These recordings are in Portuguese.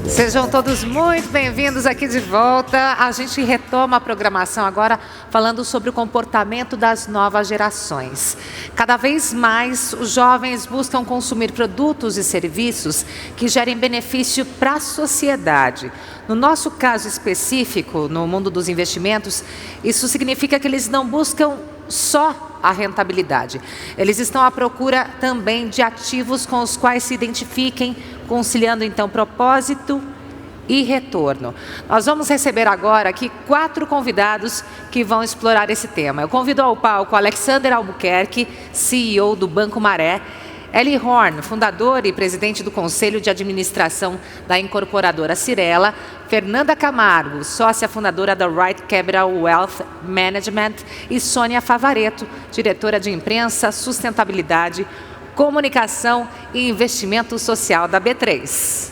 Sejam todos muito bem-vindos aqui de volta. A gente retoma a programação agora falando sobre o comportamento das novas gerações. Cada vez mais os jovens buscam consumir produtos e serviços que gerem benefício para a sociedade. No nosso caso específico, no mundo dos investimentos, isso significa que eles não buscam só a rentabilidade. Eles estão à procura também de ativos com os quais se identifiquem, conciliando então propósito e retorno. Nós vamos receber agora aqui 4 convidados que vão explorar esse tema. Eu convido ao palco Alexander Albuquerque, CEO do Banco Maré, Eli Horn, fundador e presidente do Conselho de Administração da incorporadora Cirela, Fernanda Camargo, sócia fundadora da Right Capital Wealth Management, e Sônia Favaretto, diretora de imprensa, sustentabilidade, comunicação e investimento social da B3.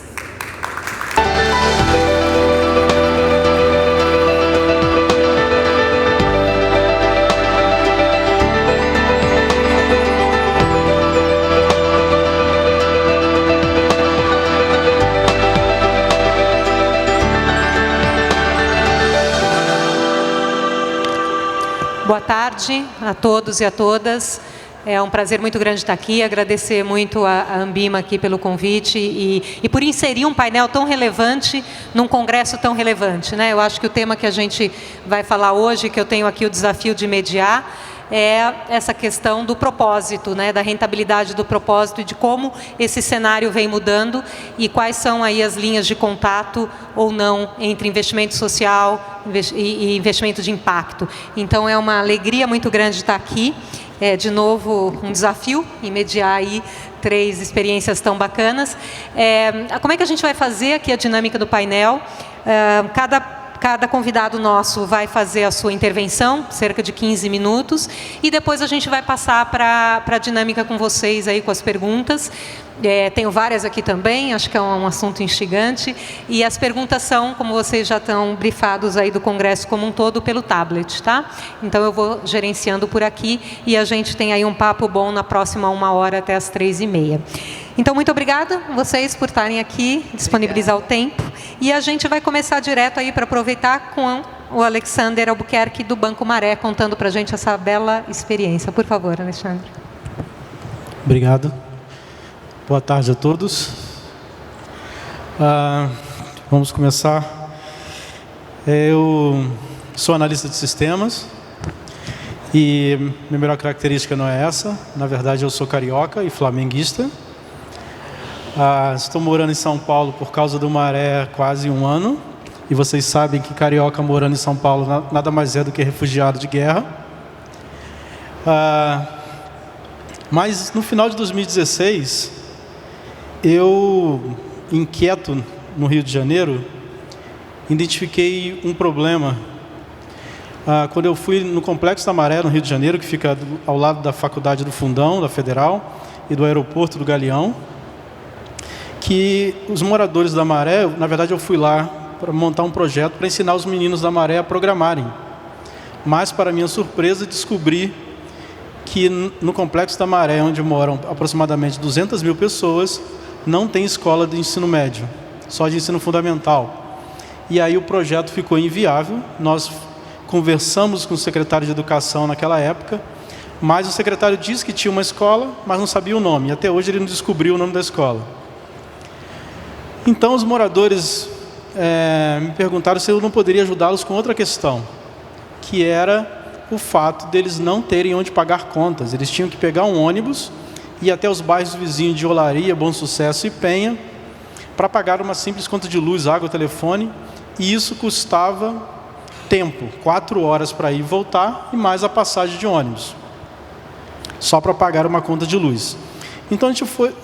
Boa tarde a todos e a todas. É um prazer muito grande estar aqui, agradecer muito a Ambima aqui pelo convite e por inserir um painel tão relevante num congresso tão relevante, né? Eu acho que o tema que a gente vai falar hoje, que eu tenho aqui o desafio de mediar, é essa questão do propósito, né? Da rentabilidade do propósito e de como esse cenário vem mudando e quais são aí as linhas de contato ou não entre investimento social e investimento de impacto. Então é uma alegria muito grande estar aqui. É, de novo, um desafio em mediar aí 3 experiências tão bacanas. Como é que a gente vai fazer aqui a dinâmica do painel? Cada convidado nosso vai fazer a sua intervenção, cerca de 15 minutos, e depois a gente vai passar para a dinâmica com vocês, aí, com as perguntas. Tenho várias aqui também, acho que é um assunto instigante, e as perguntas são, como vocês já estão brifados aí do Congresso como um todo, pelo tablet, tá? Então eu vou gerenciando por aqui, e a gente tem aí um papo bom na próxima 1h até as 3h30. Então, muito obrigada a vocês por estarem aqui, disponibilizar o tempo. E a gente vai começar direto aí para aproveitar com o Alexander Albuquerque do Banco Maré, contando para a gente essa bela experiência. Por favor, Alexandre. Obrigado. Boa tarde a todos. Vamos começar. Eu sou analista de sistemas e minha melhor característica não é essa. Na verdade, eu sou carioca e flamenguista. Estou morando em São Paulo por causa do Maré há quase 1 ano. E vocês sabem que carioca morando em São Paulo nada mais é do que refugiado de guerra. Mas no final de 2016, eu, inquieto no Rio de Janeiro, identifiquei um problema. Quando eu fui no Complexo da Maré, no Rio de Janeiro, que fica ao lado da Faculdade do Fundão, da Federal, e do Aeroporto do Galeão, que os moradores da Maré, na verdade eu fui lá para montar um projeto para ensinar os meninos da Maré a programarem. Mas, para minha surpresa, descobri que no Complexo da Maré, onde moram aproximadamente 200 mil pessoas, não tem escola de ensino médio, só de ensino fundamental. E aí o projeto ficou inviável. Nós conversamos com o secretário de Educação naquela época, mas o secretário disse que tinha uma escola, mas não sabia o nome. E até hoje ele não descobriu o nome da escola. Então os moradores me perguntaram se eu não poderia ajudá-los com outra questão, que era o fato deles não terem onde pagar contas. Eles tinham que pegar um ônibus e ir até os bairros vizinhos de Olaria, Bom Sucesso e Penha para pagar uma simples conta de luz, água, telefone, e isso custava tempo, 4 horas para ir e voltar, e mais a passagem de ônibus, só para pagar uma conta de luz. Então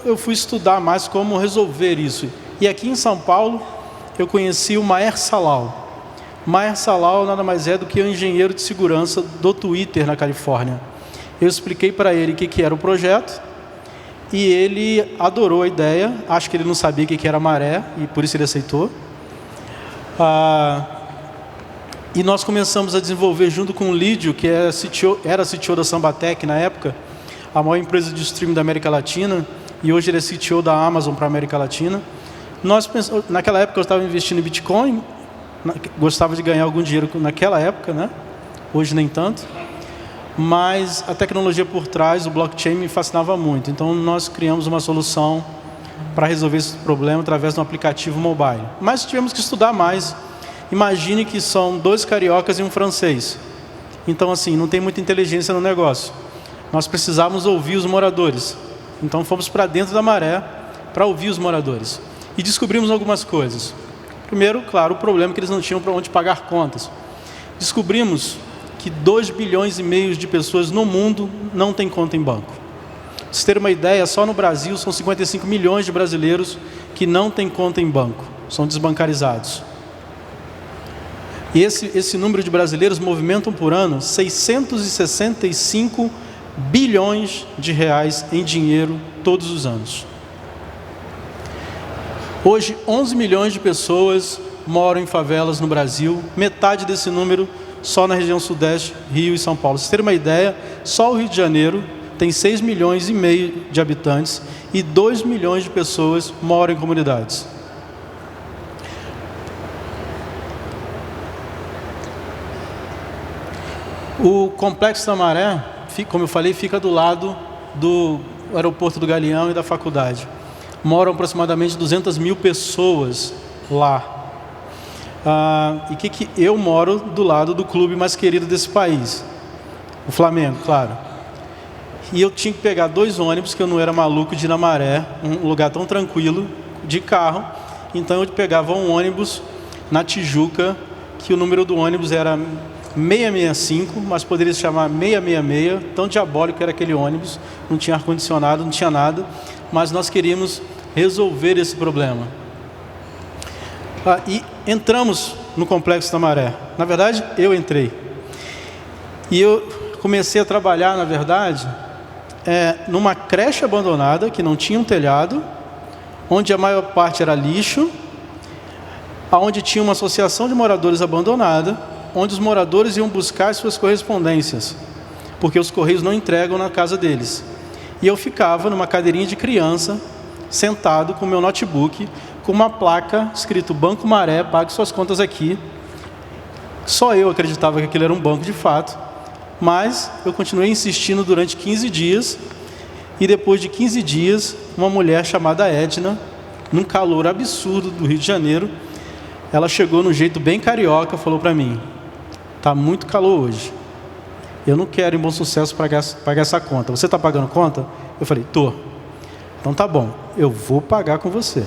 eu fui estudar mais como resolver isso. E aqui em São Paulo, eu conheci o Maher Salal. Maher Salal nada mais é do que um engenheiro de segurança do Twitter na Califórnia. Eu expliquei para ele o que era o projeto e ele adorou a ideia. Acho que ele não sabia o que era maré e por isso ele aceitou. E nós começamos a desenvolver junto com o Lídio, que era CTO da Sambatec na época, a maior empresa de streaming da América Latina, e hoje ele é CTO da Amazon para a América Latina. Naquela época eu estava investindo em Bitcoin, gostava de ganhar algum dinheiro naquela época, né? Hoje nem tanto, mas a tecnologia por trás, o blockchain, me fascinava muito. Então nós criamos uma solução para resolver esse problema através de um aplicativo mobile. Mas tivemos que estudar mais. Imagine que são 2 cariocas e um francês. Então assim, não tem muita inteligência no negócio. Nós precisávamos ouvir os moradores. Então fomos para dentro da Maré para ouvir os moradores. E descobrimos algumas coisas. Primeiro, claro, o problema é que eles não tinham para onde pagar contas. Descobrimos que 2,5 bilhões de pessoas no mundo não têm conta em banco. Para vocês terem uma ideia, só no Brasil são 55 milhões de brasileiros que não têm conta em banco, são desbancarizados. E esse número de brasileiros movimentam por ano 665 bilhões de reais em dinheiro todos os anos. Hoje, 11 milhões de pessoas moram em favelas no Brasil, metade desse número só na região sudeste, Rio e São Paulo. Para vocês terem uma ideia, só o Rio de Janeiro tem 6,5 milhões de habitantes e 2 milhões de pessoas moram em comunidades. O Complexo da Maré, como eu falei, fica do lado do aeroporto do Galeão e da faculdade. Moram aproximadamente 200 mil pessoas lá. Eu moro do lado do clube mais querido desse país, o Flamengo, claro. E eu tinha que pegar 2 ônibus, que eu não era maluco de ir na Maré, um lugar tão tranquilo, de carro. Então eu pegava um ônibus na Tijuca, que o número do ônibus era 665, mas poderia se chamar 666, tão diabólico era aquele ônibus, não tinha ar-condicionado, não tinha nada, mas nós queríamos resolver esse problema. E entramos no Complexo da Maré. Na verdade, eu entrei. E eu comecei a trabalhar, na verdade, numa creche abandonada, que não tinha um telhado, onde a maior parte era lixo, onde tinha uma associação de moradores abandonada, onde os moradores iam buscar as suas correspondências, porque os correios não entregam na casa deles. E eu ficava numa cadeirinha de criança, sentado com o meu notebook, com uma placa escrito Banco Maré, pague suas contas aqui. Só eu acreditava que aquilo era um banco de fato, mas eu continuei insistindo durante 15 dias, e depois de 15 dias, uma mulher chamada Edna, num calor absurdo do Rio de Janeiro, ela chegou num jeito bem carioca, falou para mim: está muito calor hoje, eu não quero em Bom Sucesso pagar essa conta, você está pagando conta? Eu falei: tô. Então tá bom, eu vou pagar com você,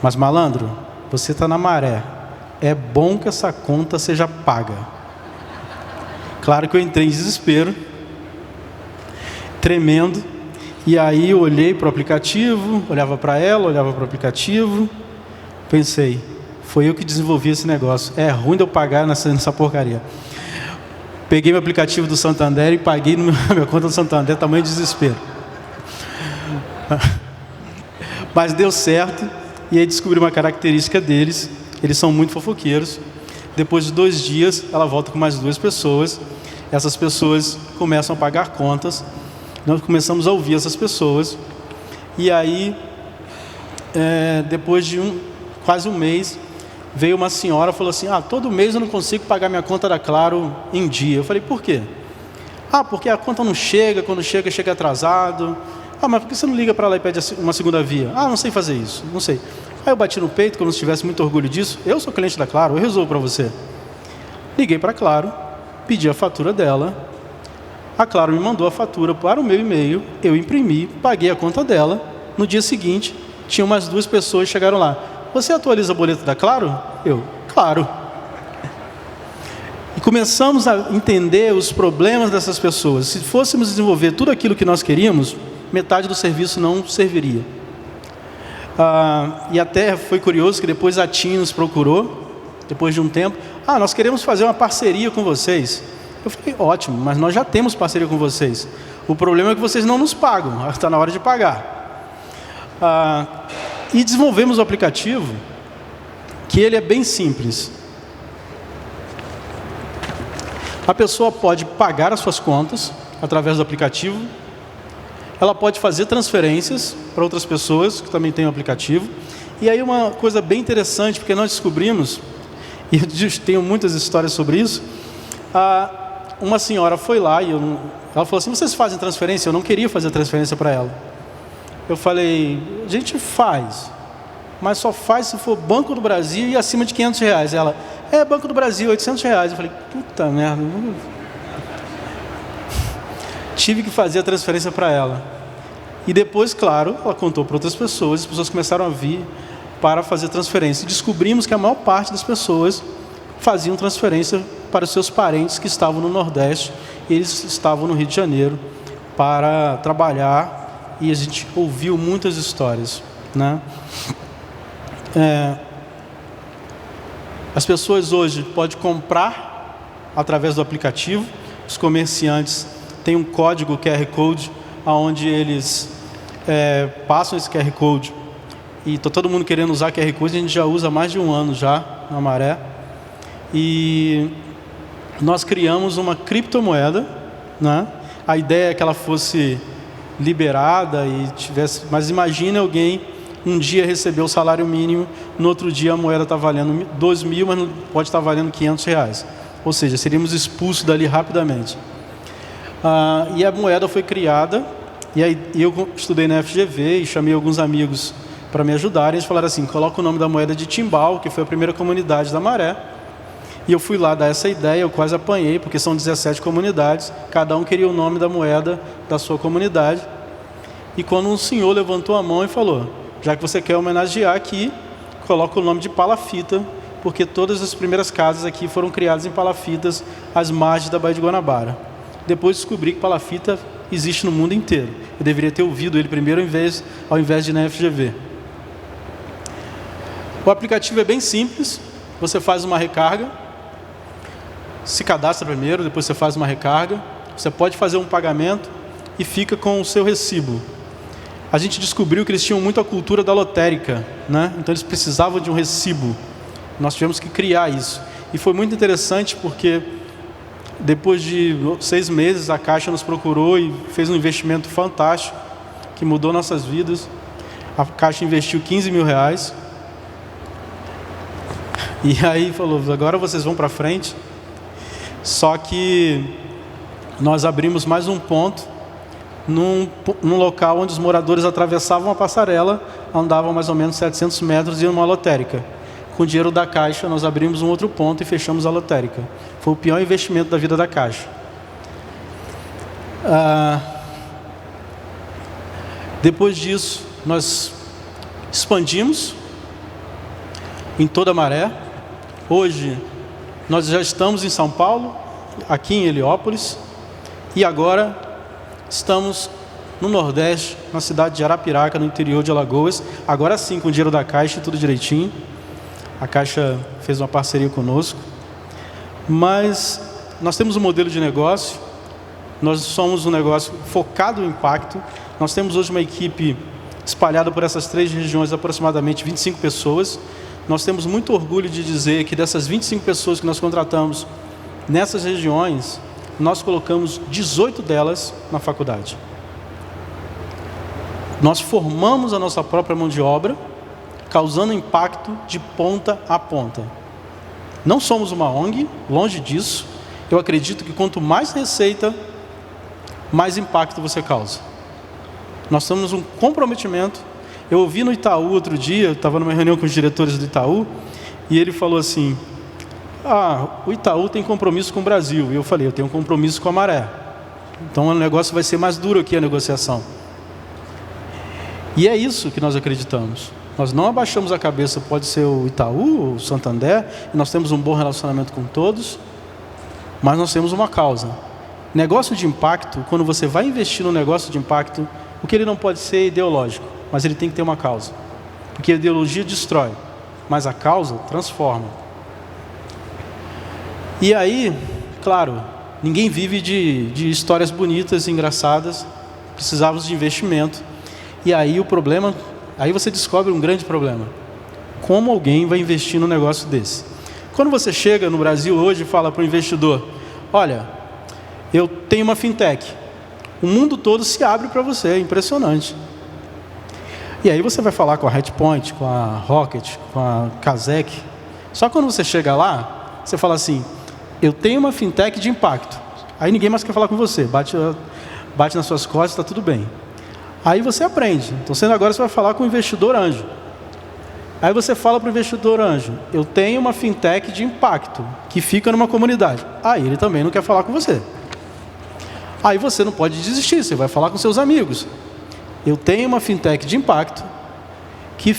mas malandro, você está na Maré, é bom que essa conta seja paga. Claro que eu entrei em desespero, tremendo, e aí eu olhei para o aplicativo, olhava para ela, olhava para o aplicativo, pensei: foi eu que desenvolvi esse negócio, é ruim de eu pagar nessa porcaria. Peguei meu aplicativo do Santander e paguei na minha conta do Santander, tamanho de desespero. Mas deu certo, e aí descobri uma característica deles: eles são muito fofoqueiros. Depois de 2 dias, ela volta com mais 2 pessoas. Essas pessoas começam a pagar contas. Nós começamos a ouvir essas pessoas. E aí, depois de quase um mês, veio uma senhora e falou assim: todo mês eu não consigo pagar minha conta da Claro em dia. Eu falei: por quê? Porque a conta não chega, quando chega, chega atrasado. Mas por que você não liga para lá e pede uma segunda via? Não sei fazer isso, não sei. Aí eu bati no peito, como se tivesse muito orgulho disso. Eu sou cliente da Claro, eu resolvo para você. Liguei para a Claro, pedi a fatura dela. A Claro me mandou a fatura para o meu e-mail, eu imprimi, paguei a conta dela. No dia seguinte, tinha mais 2 pessoas que chegaram lá. Você atualiza o boleto da Claro? Eu: claro. E começamos a entender os problemas dessas pessoas. Se fôssemos desenvolver tudo aquilo que nós queríamos, metade do serviço não serviria. E até foi curioso que depois a TIM nos procurou, depois de um tempo: nós queremos fazer uma parceria com vocês. Eu falei: ótimo, mas nós já temos parceria com vocês. O problema é que vocês não nos pagam, está na hora de pagar. E desenvolvemos o aplicativo, que ele é bem simples. A pessoa pode pagar as suas contas através do aplicativo, ela pode fazer transferências para outras pessoas que também têm o aplicativo. E aí uma coisa bem interessante, porque nós descobrimos, e eu tenho muitas histórias sobre isso, uma senhora foi lá e ela falou assim, vocês fazem transferência? Eu não queria fazer transferência para ela. Eu falei, a gente faz, mas só faz se for Banco do Brasil e acima de R$500. Ela, Banco do Brasil, R$800. Eu falei, puta merda. Tive que fazer a transferência para ela. E depois, claro, ela contou para outras pessoas, as pessoas começaram a vir para fazer transferência. E descobrimos que a maior parte das pessoas faziam transferência para os seus parentes que estavam no Nordeste, e eles estavam no Rio de Janeiro para trabalhar, e a gente ouviu muitas histórias, né? As pessoas hoje podem comprar através do aplicativo, os comerciantes têm um código QR Code, onde eles passam esse QR Code, e está todo mundo querendo usar QR Code, a gente já usa há mais de um ano já na Maré, e nós criamos uma criptomoeda, né? A ideia é que ela fosse liberada e tivesse, mas imagine alguém um dia recebeu o salário mínimo, no outro dia a moeda está valendo 2.000, mas não pode estar valendo R$500. Ou seja, seríamos expulsos dali rapidamente. E a moeda foi criada, e aí eu estudei na FGV e chamei alguns amigos para me ajudarem. Eles falaram assim, coloca o nome da moeda de Timbal, que foi a primeira comunidade da Maré. E eu fui lá dar essa ideia, eu quase apanhei, porque são 17 comunidades, cada um queria o nome da moeda da sua comunidade. E quando um senhor levantou a mão e falou, já que você quer homenagear aqui, coloca o nome de Palafita, porque todas as primeiras casas aqui foram criadas em palafitas às margens da Baía de Guanabara. Depois descobri que palafita existe no mundo inteiro. Eu deveria ter ouvido ele primeiro ao invés de ir na FGV. O aplicativo é bem simples, você faz uma recarga, se cadastra primeiro, depois você faz uma recarga, você pode fazer um pagamento e fica com o seu recibo. A gente descobriu que eles tinham muito a cultura da lotérica, né? Então eles precisavam de um recibo. Nós tivemos que criar isso. E foi muito interessante porque depois de 6 meses a Caixa nos procurou e fez um investimento fantástico que mudou nossas vidas. A Caixa investiu R$15.000 e aí falou, agora vocês vão para frente. Só que nós abrimos mais um ponto num local onde os moradores atravessavam a passarela, andavam mais ou menos 700 metros e iam numa lotérica. Com o dinheiro da Caixa, nós abrimos um outro ponto e fechamos a lotérica. Foi o pior investimento da vida da Caixa. Depois disso, nós expandimos em toda a Maré. Hoje, nós já estamos em São Paulo, aqui em Heliópolis, e agora estamos no Nordeste, na cidade de Arapiraca, no interior de Alagoas. Agora sim, com o dinheiro da Caixa, tudo direitinho. A Caixa fez uma parceria conosco. Mas nós temos um modelo de negócio. Nós somos um negócio focado no impacto. Nós temos hoje uma equipe espalhada por essas 3 regiões, aproximadamente 25 pessoas. Nós temos muito orgulho de dizer que dessas 25 pessoas que nós contratamos nessas regiões, nós colocamos 18 delas na faculdade. Nós formamos a nossa própria mão de obra, causando impacto de ponta a ponta. Não somos uma ONG, longe disso. Eu acredito que quanto mais receita, mais impacto você causa. Nós temos um comprometimento. Eu ouvi no Itaú outro dia, eu estava numa reunião com os diretores do Itaú, e ele falou assim, o Itaú tem compromisso com o Brasil. E eu falei, eu tenho um compromisso com a Maré. Então o negócio vai ser mais duro aqui, a negociação. E é isso que nós acreditamos. Nós não abaixamos a cabeça, pode ser o Itaú, o Santander, e nós temos um bom relacionamento com todos, mas nós temos uma causa. Negócio de impacto, quando você vai investir no negócio de impacto, o que ele não pode ser ideológico, mas ele tem que ter uma causa. Porque a ideologia destrói, mas a causa transforma. E aí, claro, ninguém vive de histórias bonitas e engraçadas, precisávamos de investimento. E aí o problema, aí você descobre um grande problema. Como alguém vai investir num negócio desse? Quando você chega no Brasil hoje e fala para o investidor, olha, eu tenho uma fintech, O mundo todo se abre para você, é impressionante. E aí você vai falar com a Redpoint, com a Rocket, com a Kazek. Só quando você chega lá, você fala assim, eu tenho uma fintech de impacto. Aí ninguém mais quer falar com você, bate nas suas costas, está tudo bem. Aí você aprende. Então agora você vai falar com o investidor anjo. Aí você fala para o investidor anjo, eu tenho uma fintech de impacto, que fica numa comunidade. Aí ele também não quer falar com você. Aí você não pode desistir, você vai falar com seus amigos. Eu tenho uma fintech de impacto, que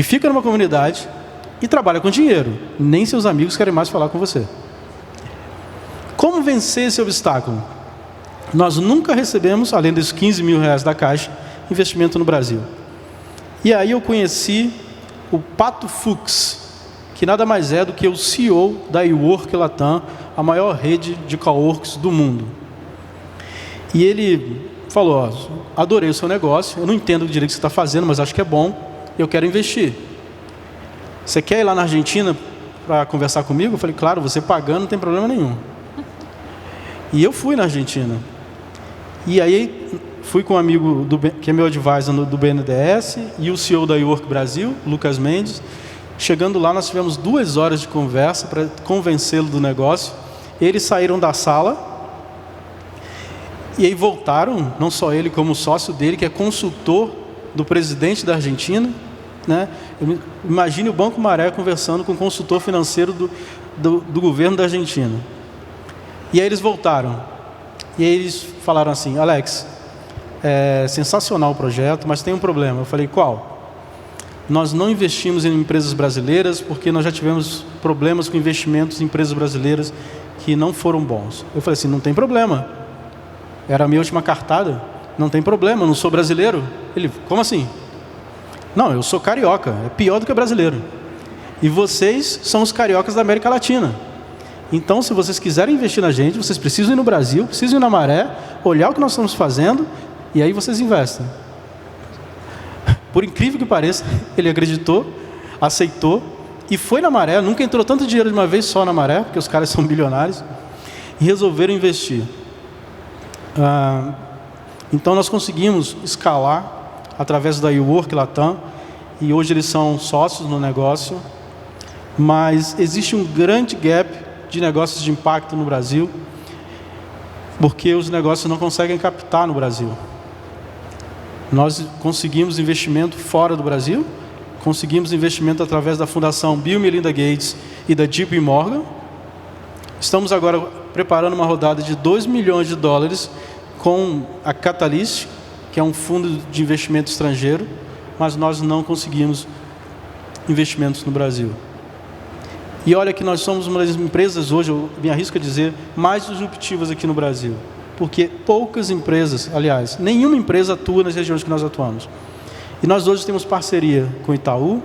fica numa comunidade e trabalha com dinheiro. Nem seus amigos querem mais falar com você. Como vencer esse obstáculo? Nós nunca recebemos, além dos 15 mil reais da Caixa, investimento no Brasil. E aí eu conheci o Pato Fuchs, que nada mais é do que o CEO da eWork Latam, a maior rede de coworks do mundo. E ele falou, adorei o seu negócio, eu não entendo o direito que você está fazendo, mas acho que é bom, eu quero investir. Você quer ir lá na Argentina para conversar comigo? Eu falei, claro, você pagando não tem problema nenhum. E eu fui na Argentina. E aí fui com um amigo que é meu advisor do BNDES e o CEO da eWork Brasil, Lucas Mendes. Chegando lá, nós tivemos 2 horas de conversa para convencê-lo do negócio. Eles saíram da sala e aí voltaram, não só ele como o sócio dele, que é consultor do presidente da Argentina, né? Imagine o Banco Maré conversando com o consultor financeiro do governo da Argentina. E aí eles voltaram. E aí eles falaram assim, Alex, é sensacional o projeto, mas tem um problema. Eu falei, qual? Nós não investimos em empresas brasileiras porque nós já tivemos problemas com investimentos em empresas brasileiras que não foram bons. Eu falei assim, não tem problema. Era a minha última cartada. Não tem problema, eu não sou brasileiro. Ele, como assim? Não, eu sou carioca, é pior do que brasileiro. E vocês são os cariocas da América Latina. Então, se vocês quiserem investir na gente, vocês precisam ir no Brasil, precisam ir na Maré, olhar o que nós estamos fazendo, e aí vocês investem. Por incrível que pareça, ele acreditou, aceitou, e foi na Maré, nunca entrou tanto dinheiro de uma vez só na Maré, porque os caras são bilionários, e resolveram investir. Então nós conseguimos escalar através da eWork Latam, e hoje eles são sócios no negócio, mas existe um grande gap de negócios de impacto no Brasil, porque os negócios não conseguem captar no Brasil. Nós conseguimos investimento fora do Brasil, conseguimos investimento através da Fundação Bill e Melinda Gates e da JP Morgan. Estamos agora preparando uma rodada de $2 milhões com a Catalyst, que é um fundo de investimento estrangeiro, mas nós não conseguimos investimentos no Brasil. E olha que nós somos uma das empresas hoje, eu me arrisco a dizer, mais disruptivas aqui no Brasil. Porque poucas empresas, aliás, nenhuma empresa atua nas regiões que nós atuamos. E nós hoje temos parceria com Itaú,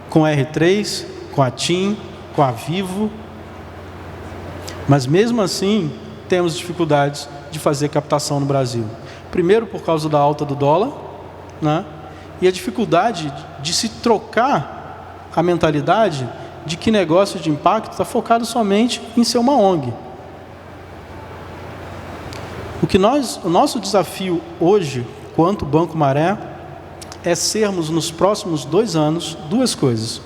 com a R3, com a TIM, com a Vivo. Mas mesmo assim, temos dificuldades de fazer captação no Brasil. Primeiro por causa da alta do dólar, né? E a dificuldade de se trocar a mentalidade de que negócio de impacto está focado somente em ser uma ONG. O nosso desafio hoje, quanto Banco Maré, é sermos nos próximos 2 anos 2 coisas.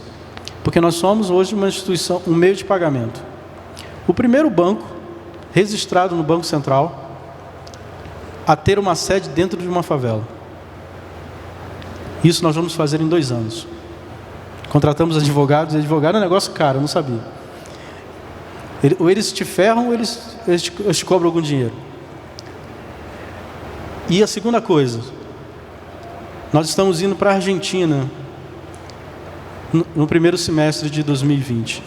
Porque nós somos hoje uma instituição, um meio de pagamento. O primeiro banco, registrado no Banco Central, a ter uma sede dentro de uma favela. Isso nós vamos fazer em 2 anos. Contratamos advogados, e advogado é um negócio caro, eu não sabia. Ou eles te ferram, ou eles te cobram algum dinheiro. E a segunda coisa, nós estamos indo para a Argentina no primeiro semestre de 2020.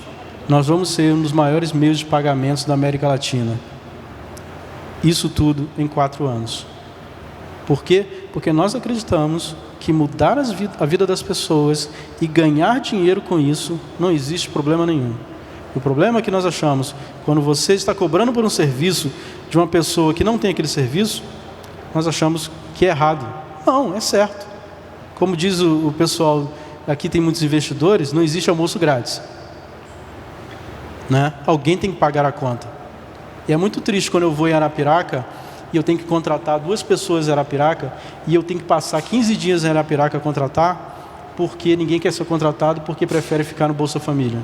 Nós vamos ser um dos maiores meios de pagamentos da América Latina. Isso tudo em 4 anos. Por quê? Porque nós acreditamos que mudar a vida das pessoas e ganhar dinheiro com isso, não existe problema nenhum. O problema é que nós achamos, quando você está cobrando por um serviço de uma pessoa que não tem aquele serviço, nós achamos que é errado. Não, é certo. Como diz o pessoal, aqui tem muitos investidores, não existe almoço grátis. Né? Alguém tem que pagar a conta. E é muito triste quando eu vou em Arapiraca e eu tenho que contratar 2 pessoas em Arapiraca, e eu tenho que passar 15 dias em Arapiraca a contratar, porque ninguém quer ser contratado, porque prefere ficar no Bolsa Família.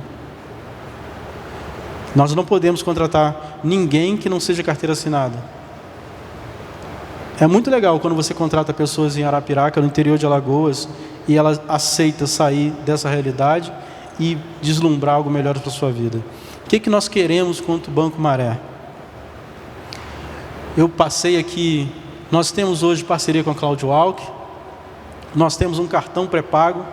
Nós não podemos contratar ninguém que não seja carteira assinada. É muito legal quando você contrata pessoas em Arapiraca, no interior de Alagoas, e ela aceita sair dessa realidade e deslumbrar algo melhor para a sua vida. O que nós queremos quanto Banco Maré? Eu passei aqui, nós temos hoje parceria com a CloudWalk, nós temos um cartão pré-pago,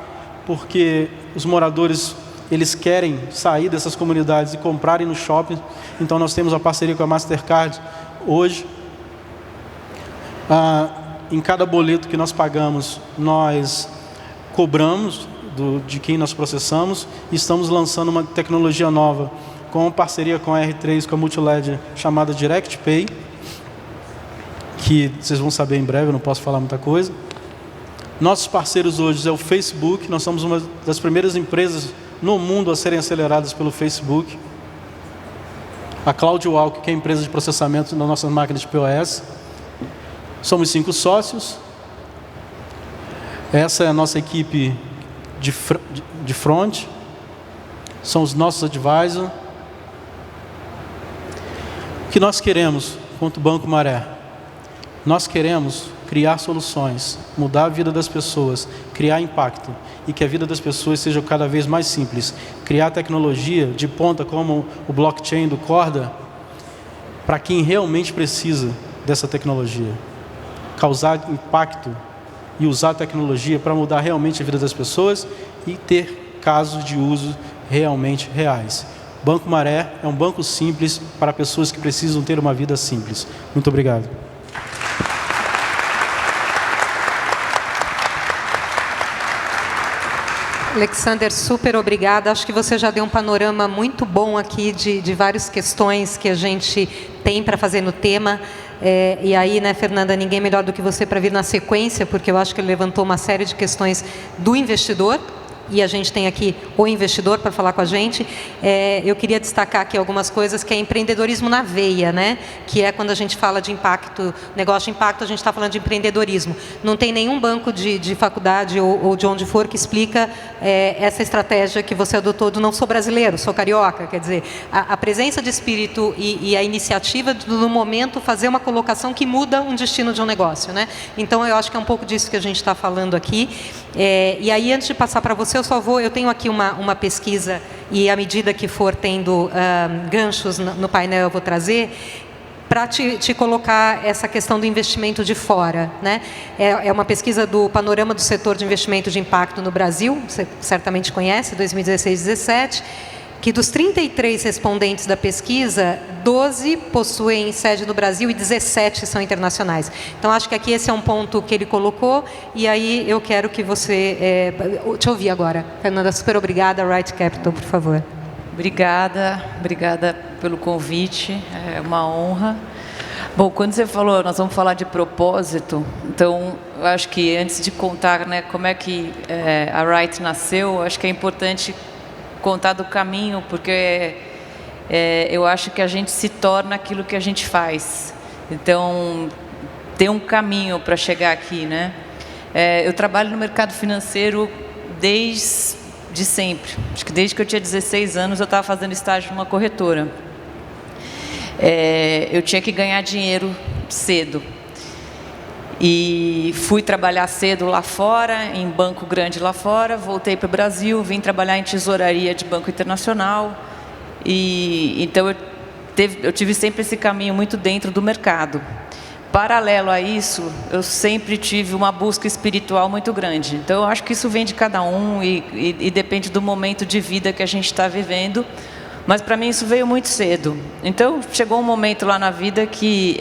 porque os moradores, eles querem sair dessas comunidades e comprarem no shopping, então nós temos a parceria com a Mastercard hoje. Em cada boleto que nós pagamos, nós cobramos de quem nós processamos, e estamos lançando uma tecnologia nova, com parceria com a R3, com a Multiledger, chamada DirectPay, que vocês vão saber em breve, eu não posso falar muita coisa. Nossos parceiros hoje é o Facebook, nós somos uma das primeiras empresas no mundo a serem aceleradas pelo Facebook. A CloudWalk, que é a empresa de processamento das nossas máquinas de POS. Somos 5 sócios. Essa é a nossa equipe de front. São os nossos advisors. O que nós queremos quanto Banco Maré? Nós queremos criar soluções, mudar a vida das pessoas, criar impacto, e que a vida das pessoas seja cada vez mais simples. Criar tecnologia de ponta como o blockchain do Corda, para quem realmente precisa dessa tecnologia. Causar impacto e usar a tecnologia para mudar realmente a vida das pessoas e ter casos de uso realmente reais. Banco Maré é um banco simples para pessoas que precisam ter uma vida simples. Muito obrigado. Alexander, super obrigada. Acho que você já deu um panorama muito bom aqui de várias questões que a gente tem para fazer no tema. E aí, né, Fernanda, ninguém melhor do que você para vir na sequência, porque eu acho que ele levantou uma série de questões do investidor. E a gente tem aqui o investidor para falar com a gente. Eu queria destacar aqui algumas coisas, que é empreendedorismo na veia, né? Que é quando a gente fala de impacto, negócio de impacto, a gente está falando de empreendedorismo. Não tem nenhum banco de faculdade ou de onde for que explica essa estratégia que você adotou do não sou brasileiro, sou carioca. Quer dizer, a presença de espírito e a iniciativa no momento fazer uma colocação que muda um destino de um negócio, né? Então, eu acho que é um pouco disso que a gente está falando aqui. E aí, antes de passar para você, eu tenho aqui uma pesquisa, e à medida que for tendo ganchos no painel eu vou trazer, para te colocar essa questão do investimento de fora, né? É uma pesquisa do Panorama do Setor de Investimento de Impacto no Brasil, você certamente conhece, 2016-17, que dos 33 respondentes da pesquisa, 12 possuem sede no Brasil e 17 são internacionais. Então, acho que aqui esse é um ponto que ele colocou, e aí eu quero que você... te ouvir agora. Fernanda, super obrigada. Right Capital, por favor. Obrigada pelo convite, é uma honra. Bom, quando você falou, nós vamos falar de propósito, então, eu acho que antes de contar, né, como é que a Right nasceu, acho que é importante contar do caminho, porque eu acho que a gente se torna aquilo que a gente faz. Então, tem um caminho para chegar aqui, né? Eu trabalho no mercado financeiro desde sempre. Acho que desde que eu tinha 16 anos eu estava fazendo estágio numa corretora. Eu tinha que ganhar dinheiro cedo. E fui trabalhar cedo lá fora, em banco grande lá fora, voltei para o Brasil, vim trabalhar em tesouraria de banco internacional. E então eu tive sempre esse caminho muito dentro do mercado. Paralelo a isso, eu sempre tive uma busca espiritual muito grande. Então eu acho que isso vem de cada um e depende do momento de vida que a gente está vivendo. Mas para mim isso veio muito cedo. Então chegou um momento lá na vida que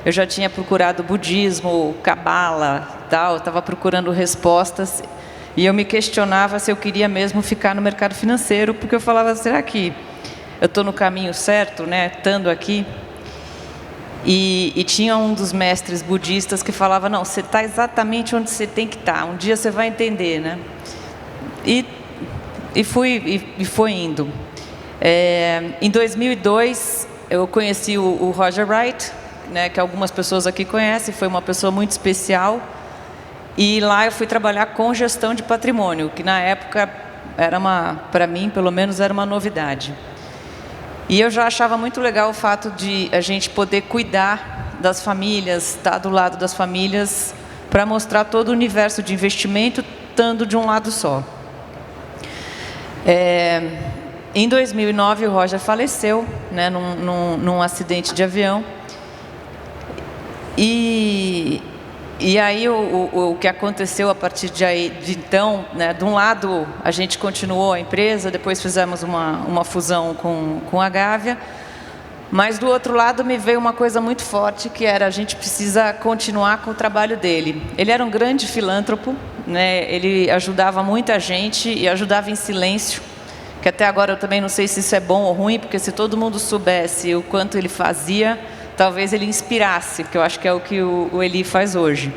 eu já tinha procurado budismo, cabala, tal, estava procurando respostas, e eu me questionava se eu queria mesmo ficar no mercado financeiro, porque eu falava, será que eu estou no caminho certo, né, estando aqui? E tinha um dos mestres budistas que falava, não, você está exatamente onde você tem que estar, um dia você vai entender, né? E foi indo. Em 2002, eu conheci o Roger Wright, né, que algumas pessoas aqui conhecem, foi uma pessoa muito especial. E lá eu fui trabalhar com gestão de patrimônio, que na época era para mim, pelo menos, era uma novidade. E eu já achava muito legal o fato de a gente poder cuidar das famílias, estar do lado das famílias, para mostrar todo o universo de investimento, estando de um lado só. Em 2009, o Roger faleceu, né, num acidente de avião. E aí o que aconteceu a partir de então, né, de um lado a gente continuou a empresa, depois fizemos uma fusão com a Gávea, mas do outro lado me veio uma coisa muito forte, que era a gente precisa continuar com o trabalho dele. Ele era um grande filântropo, né, ele ajudava muita gente e ajudava em silêncio, que até agora eu também não sei se isso é bom ou ruim, porque se todo mundo soubesse o quanto ele fazia, talvez ele inspirasse, que eu acho que é o que o Eli faz hoje.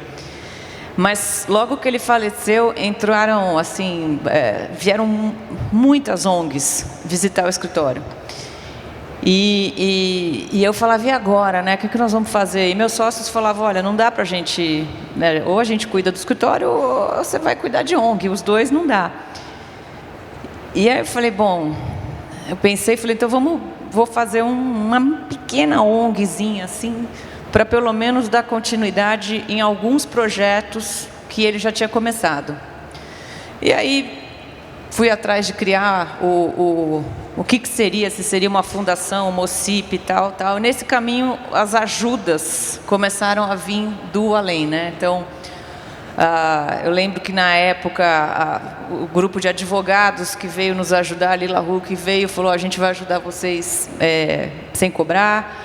Mas logo que ele faleceu, entraram assim, vieram muitas ONGs visitar o escritório. E eu falava, e agora, né? O que nós vamos fazer? E meus sócios falavam, olha, não dá para a gente, né, ou a gente cuida do escritório, ou você vai cuidar de ONG, os dois não dá. E aí eu falei, bom, eu pensei, falei, então vou fazer uma pequena ONGzinha, assim, para pelo menos dar continuidade em alguns projetos que ele já tinha começado. E aí fui atrás de criar o que seria, se seria uma fundação, uma OCIP e tal. Nesse caminho, as ajudas começaram a vir do além, né? Então, eu lembro que na época o grupo de advogados que veio nos ajudar, a Lila Hu, que veio e falou, a gente vai ajudar vocês sem cobrar.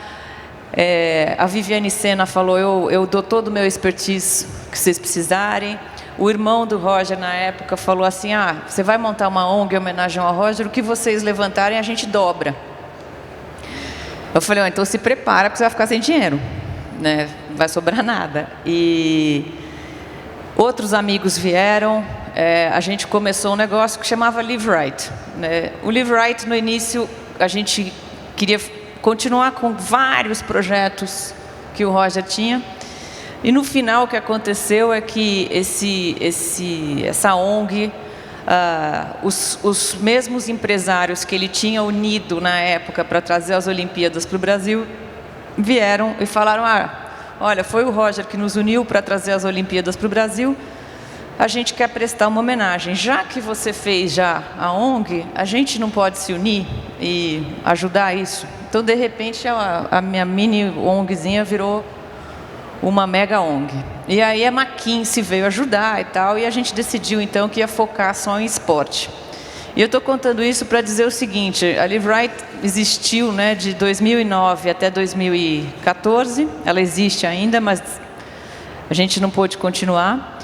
A Viviane Sena falou, eu dou todo o meu expertise que vocês precisarem. O irmão do Roger na época falou assim, você vai montar uma ONG em homenagem ao Roger, o que vocês levantarem a gente dobra. Eu falei, então se prepara porque você vai ficar sem dinheiro, né? Não vai sobrar nada. E outros amigos vieram, a gente começou um negócio que chamava Live Right, né? O Live Right, no início, a gente queria continuar com vários projetos que o Roger tinha. E no final o que aconteceu é que essa ONG, os mesmos empresários que ele tinha unido na época para trazer as Olimpíadas para o Brasil, vieram e falaram, olha, foi o Roger que nos uniu para trazer as Olimpíadas para o Brasil, a gente quer prestar uma homenagem. Já que você fez já a ONG, a gente não pode se unir e ajudar isso? Então, de repente, a minha mini ONGzinha virou uma mega ONG. E aí a McKinsey veio ajudar e tal, e a gente decidiu, então, que ia focar só em esporte. E eu estou contando isso para dizer o seguinte, a Live Right existiu, né, de 2009 até 2014, ela existe ainda, mas a gente não pôde continuar.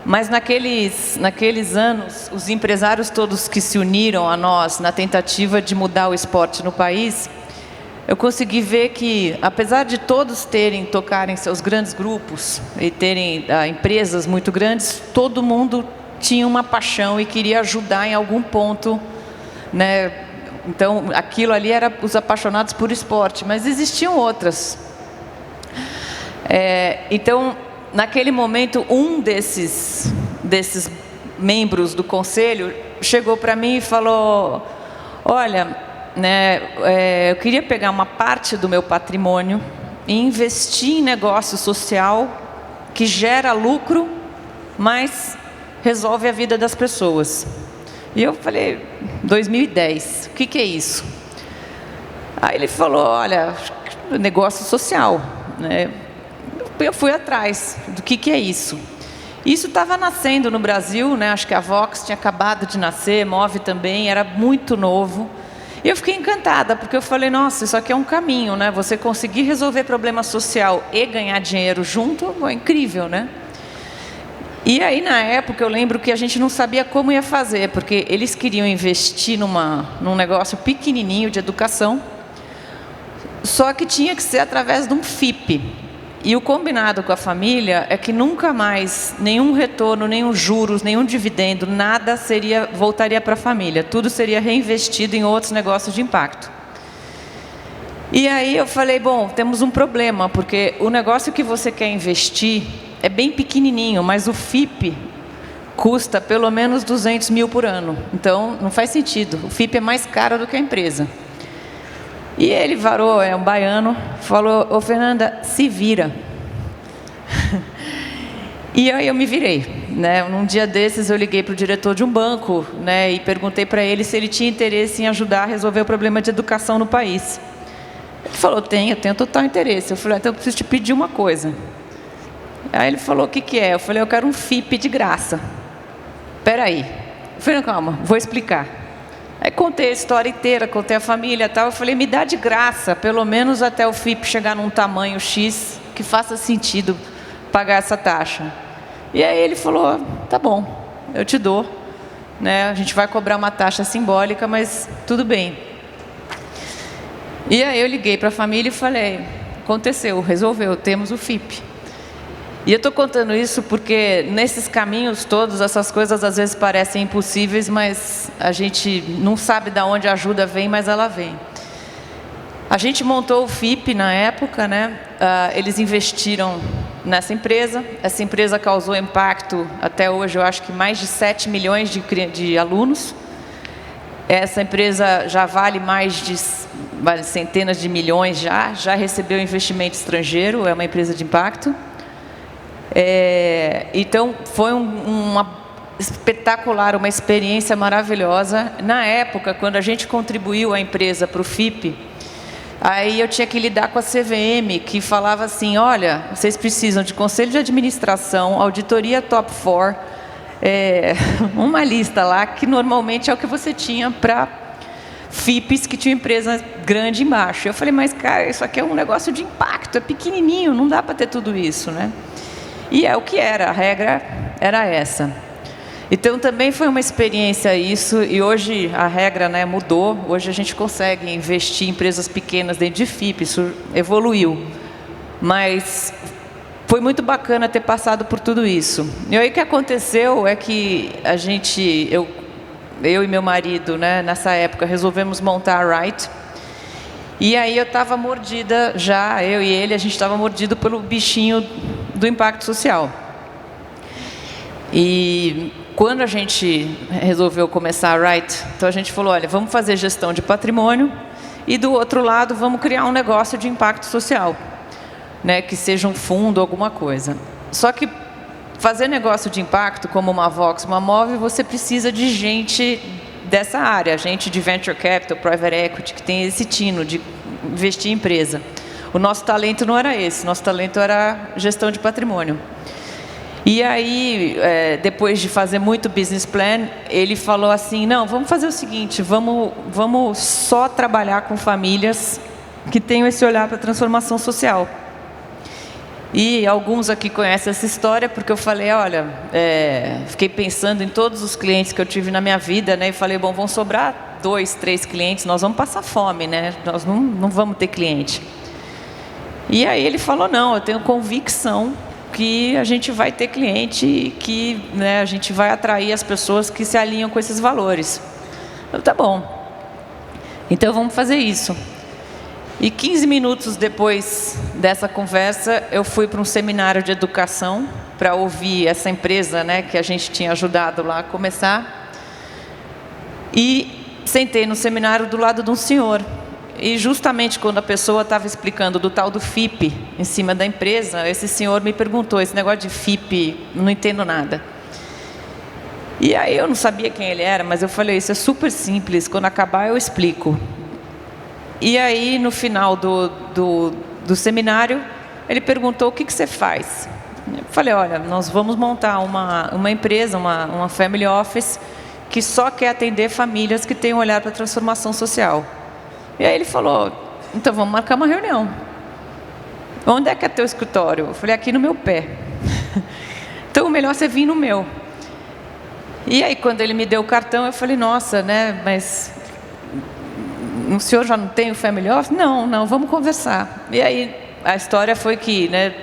Mas naqueles anos, os empresários todos que se uniram a nós na tentativa de mudar o esporte no país, eu consegui ver que, apesar de todos tocarem seus grandes grupos e terem empresas muito grandes, todo mundo tinha uma paixão e queria ajudar em algum ponto, né? Então, aquilo ali era os apaixonados por esporte, mas existiam outras. Então, naquele momento, um desses membros do conselho chegou para mim e falou, olha, né, eu queria pegar uma parte do meu patrimônio e investir em negócio social que gera lucro, mas resolve a vida das pessoas. E eu falei, 2010, o que é isso? Aí ele falou, olha, negócio social, né? Eu fui atrás do que é isso. Isso estava nascendo no Brasil, né? Acho que a Vox tinha acabado de nascer, Move também, era muito novo. E eu fiquei encantada, porque eu falei, nossa, isso aqui é um caminho, né? Você conseguir resolver problema social e ganhar dinheiro junto, é incrível, né? E aí, na época, eu lembro que a gente não sabia como ia fazer, porque eles queriam investir num negócio pequenininho de educação, só que tinha que ser através de um FIP. E o combinado com a família é que nunca mais nenhum retorno, nenhum juros, nenhum dividendo, nada voltaria para a família. Tudo seria reinvestido em outros negócios de impacto. E aí eu falei, bom, temos um problema, porque o negócio que você quer investir é bem pequenininho, mas o FIP custa pelo menos 200 mil por ano. Então, não faz sentido. O FIP é mais caro do que a empresa. E ele varou, é um baiano, falou, ô Fernanda, se vira. E aí eu me virei, né? Num dia desses eu liguei para o diretor de um banco, né? E perguntei para ele se ele tinha interesse em ajudar a resolver o problema de educação no país. Ele falou, tenho total interesse. Eu falei, então eu preciso te pedir uma coisa. Aí ele falou, o que é? Eu falei, eu quero um FIP de graça. Espera aí. Eu falei, não, calma, vou explicar. Aí contei a história inteira, contei a família e tal. Eu falei, me dá de graça, pelo menos até o FIP chegar num tamanho X que faça sentido pagar essa taxa. E aí ele falou, tá bom, eu te dou. Né? A gente vai cobrar uma taxa simbólica, mas tudo bem. E aí eu liguei para a família e falei, aconteceu, resolveu, temos o FIP. E eu estou contando isso porque nesses caminhos todos, essas coisas às vezes parecem impossíveis, mas a gente não sabe de onde a ajuda vem, mas ela vem. A gente montou o FIP na época, né? Eles investiram nessa empresa. Essa empresa causou impacto, até hoje, eu acho que mais de 7 milhões de alunos. Essa empresa já vale mais de centenas de milhões, já recebeu investimento estrangeiro, é uma empresa de impacto. Então, foi uma espetacular, uma experiência maravilhosa. Na época, quando a gente contribuiu a empresa para o FIP, aí eu tinha que lidar com a CVM, que falava assim, olha, vocês precisam de conselho de administração, auditoria top 4, uma lista lá, que normalmente é o que você tinha para FIPs que tinham empresa grande embaixo. Eu falei, mas cara, isso aqui é um negócio de impacto, é pequenininho, não dá para ter tudo isso, né? E é o que era, a regra era essa. Então também foi uma experiência isso, e hoje a regra, né, mudou, hoje a gente consegue investir em empresas pequenas dentro de FIP, isso evoluiu. Mas foi muito bacana ter passado por tudo isso. E aí o que aconteceu é que eu e meu marido, né, nessa época, resolvemos montar a Right. E aí eu estava mordida já, eu e ele, a gente estava mordido pelo bichinho do impacto social. E quando a gente resolveu começar a Right, então a gente falou, olha, vamos fazer gestão de patrimônio e do outro lado vamos criar um negócio de impacto social, né, que seja um fundo, alguma coisa. Só que fazer negócio de impacto, como uma Vox, uma Move, você precisa de gente dessa área, gente de Venture Capital, Private Equity, que tem esse tino de investir em empresa. O nosso talento não era esse, nosso talento era gestão de patrimônio. E aí, depois de fazer muito business plan, ele falou assim, não, vamos fazer o seguinte, vamos só trabalhar com famílias que tenham esse olhar para a transformação social. E alguns aqui conhecem essa história, porque eu falei, olha, fiquei pensando em todos os clientes que eu tive na minha vida, né, e falei, bom, vão sobrar 2, 3 clientes, nós vamos passar fome, né, nós não vamos ter cliente. E aí ele falou, não, eu tenho convicção que a gente vai ter cliente e que, né, a gente vai atrair as pessoas que se alinham com esses valores. Eu, tá bom, então vamos fazer isso. E 15 minutos depois dessa conversa, eu fui para um seminário de educação para ouvir essa empresa, né, que a gente tinha ajudado lá a começar. E sentei no seminário do lado de um senhor. E justamente quando a pessoa estava explicando do tal do FIP em cima da empresa, esse senhor me perguntou, esse negócio de FIP, não entendo nada. E aí eu não sabia quem ele era, mas eu falei, isso é super simples, quando acabar eu explico. E aí no final do seminário, ele perguntou, o que você faz? Eu falei, olha, nós vamos montar uma empresa, uma family office, que só quer atender famílias que têm um olhar para a transformação social. E aí ele falou, então vamos marcar uma reunião. Onde é que é teu escritório? Eu falei, aqui no meu pé. Então, melhor você vir no meu. E aí, quando ele me deu o cartão, eu falei, nossa, né, mas o senhor já não tem o Family Office? Não, vamos conversar. E aí, a história foi que, né,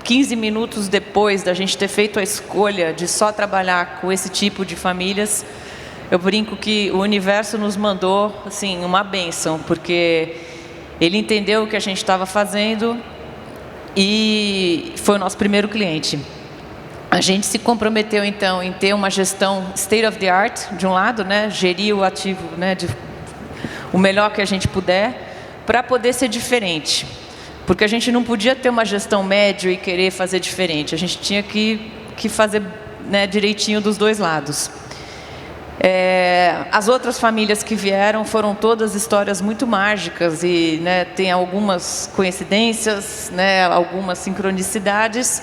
15 minutos depois da gente ter feito a escolha de só trabalhar com esse tipo de famílias, eu brinco que o universo nos mandou assim, uma bênção, porque Ele entendeu o que a gente estava fazendo e foi o nosso primeiro cliente. A gente se comprometeu, então, em ter uma gestão state of the art, de um lado, né, gerir o ativo, né, o melhor que a gente puder, para poder ser diferente. Porque a gente não podia ter uma gestão média e querer fazer diferente. A gente tinha que fazer, né, direitinho dos dois lados. As outras famílias que vieram foram todas histórias muito mágicas e, né, tem algumas coincidências, né, algumas sincronicidades,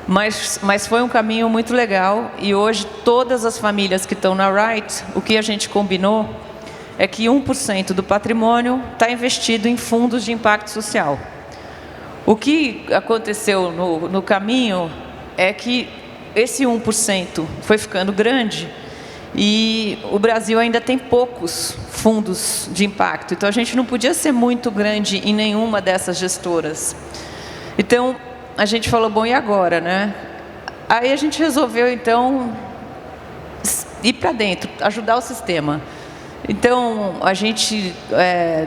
mas foi um caminho muito legal. E hoje todas as famílias que estão na Wright, o que a gente combinou é que 1% do patrimônio está investido em fundos de impacto social. O que aconteceu no caminho é que esse 1% foi ficando grande e o Brasil ainda tem poucos fundos de impacto. Então, a gente não podia ser muito grande em nenhuma dessas gestoras. Então, a gente falou, bom, e agora, né? Aí a gente resolveu, então, ir para dentro, ajudar o sistema. Então, a gente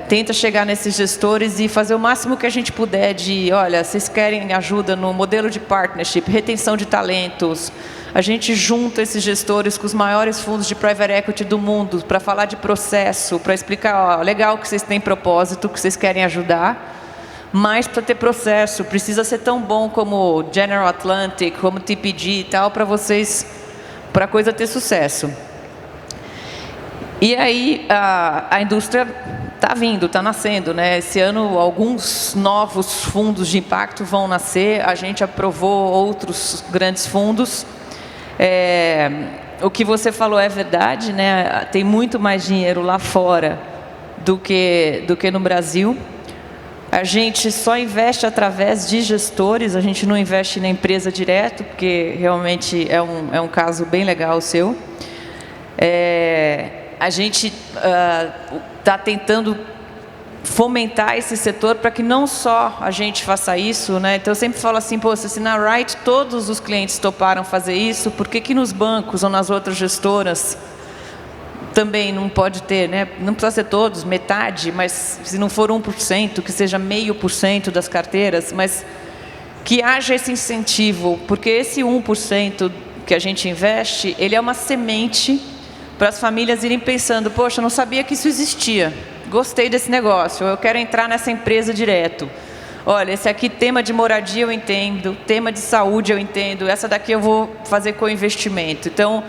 tenta chegar nesses gestores e fazer o máximo que a gente puder de, olha, vocês querem ajuda no modelo de partnership, retenção de talentos. A gente junta esses gestores com os maiores fundos de private equity do mundo para falar de processo, para explicar, ó, legal que vocês têm propósito, que vocês querem ajudar, mas para ter processo, precisa ser tão bom como General Atlantic, como TPG e tal, para a coisa ter sucesso. E aí a indústria está vindo, está nascendo, né? Esse ano alguns novos fundos de impacto vão nascer, a gente aprovou outros grandes fundos. O que você falou é verdade, né? Tem muito mais dinheiro lá fora do que no Brasil. A gente só investe através de gestores, a gente não investe na empresa direto, porque realmente é um caso bem legal o seu. A gente está tentando fomentar esse setor para que não só a gente faça isso, né? Então eu sempre falo assim, pô, se na Wright todos os clientes toparam fazer isso, por que nos bancos ou nas outras gestoras também não pode ter, né? Não precisa ser todos, metade, mas se não for 1%, que seja 0,5% das carteiras, mas que haja esse incentivo, porque esse 1% que a gente investe, ele é uma semente para as famílias irem pensando, poxa, eu não sabia que isso existia, gostei desse negócio, eu quero entrar nessa empresa direto. Olha, esse aqui, tema de moradia eu entendo, tema de saúde eu entendo, essa daqui eu vou fazer co-investimento. Então,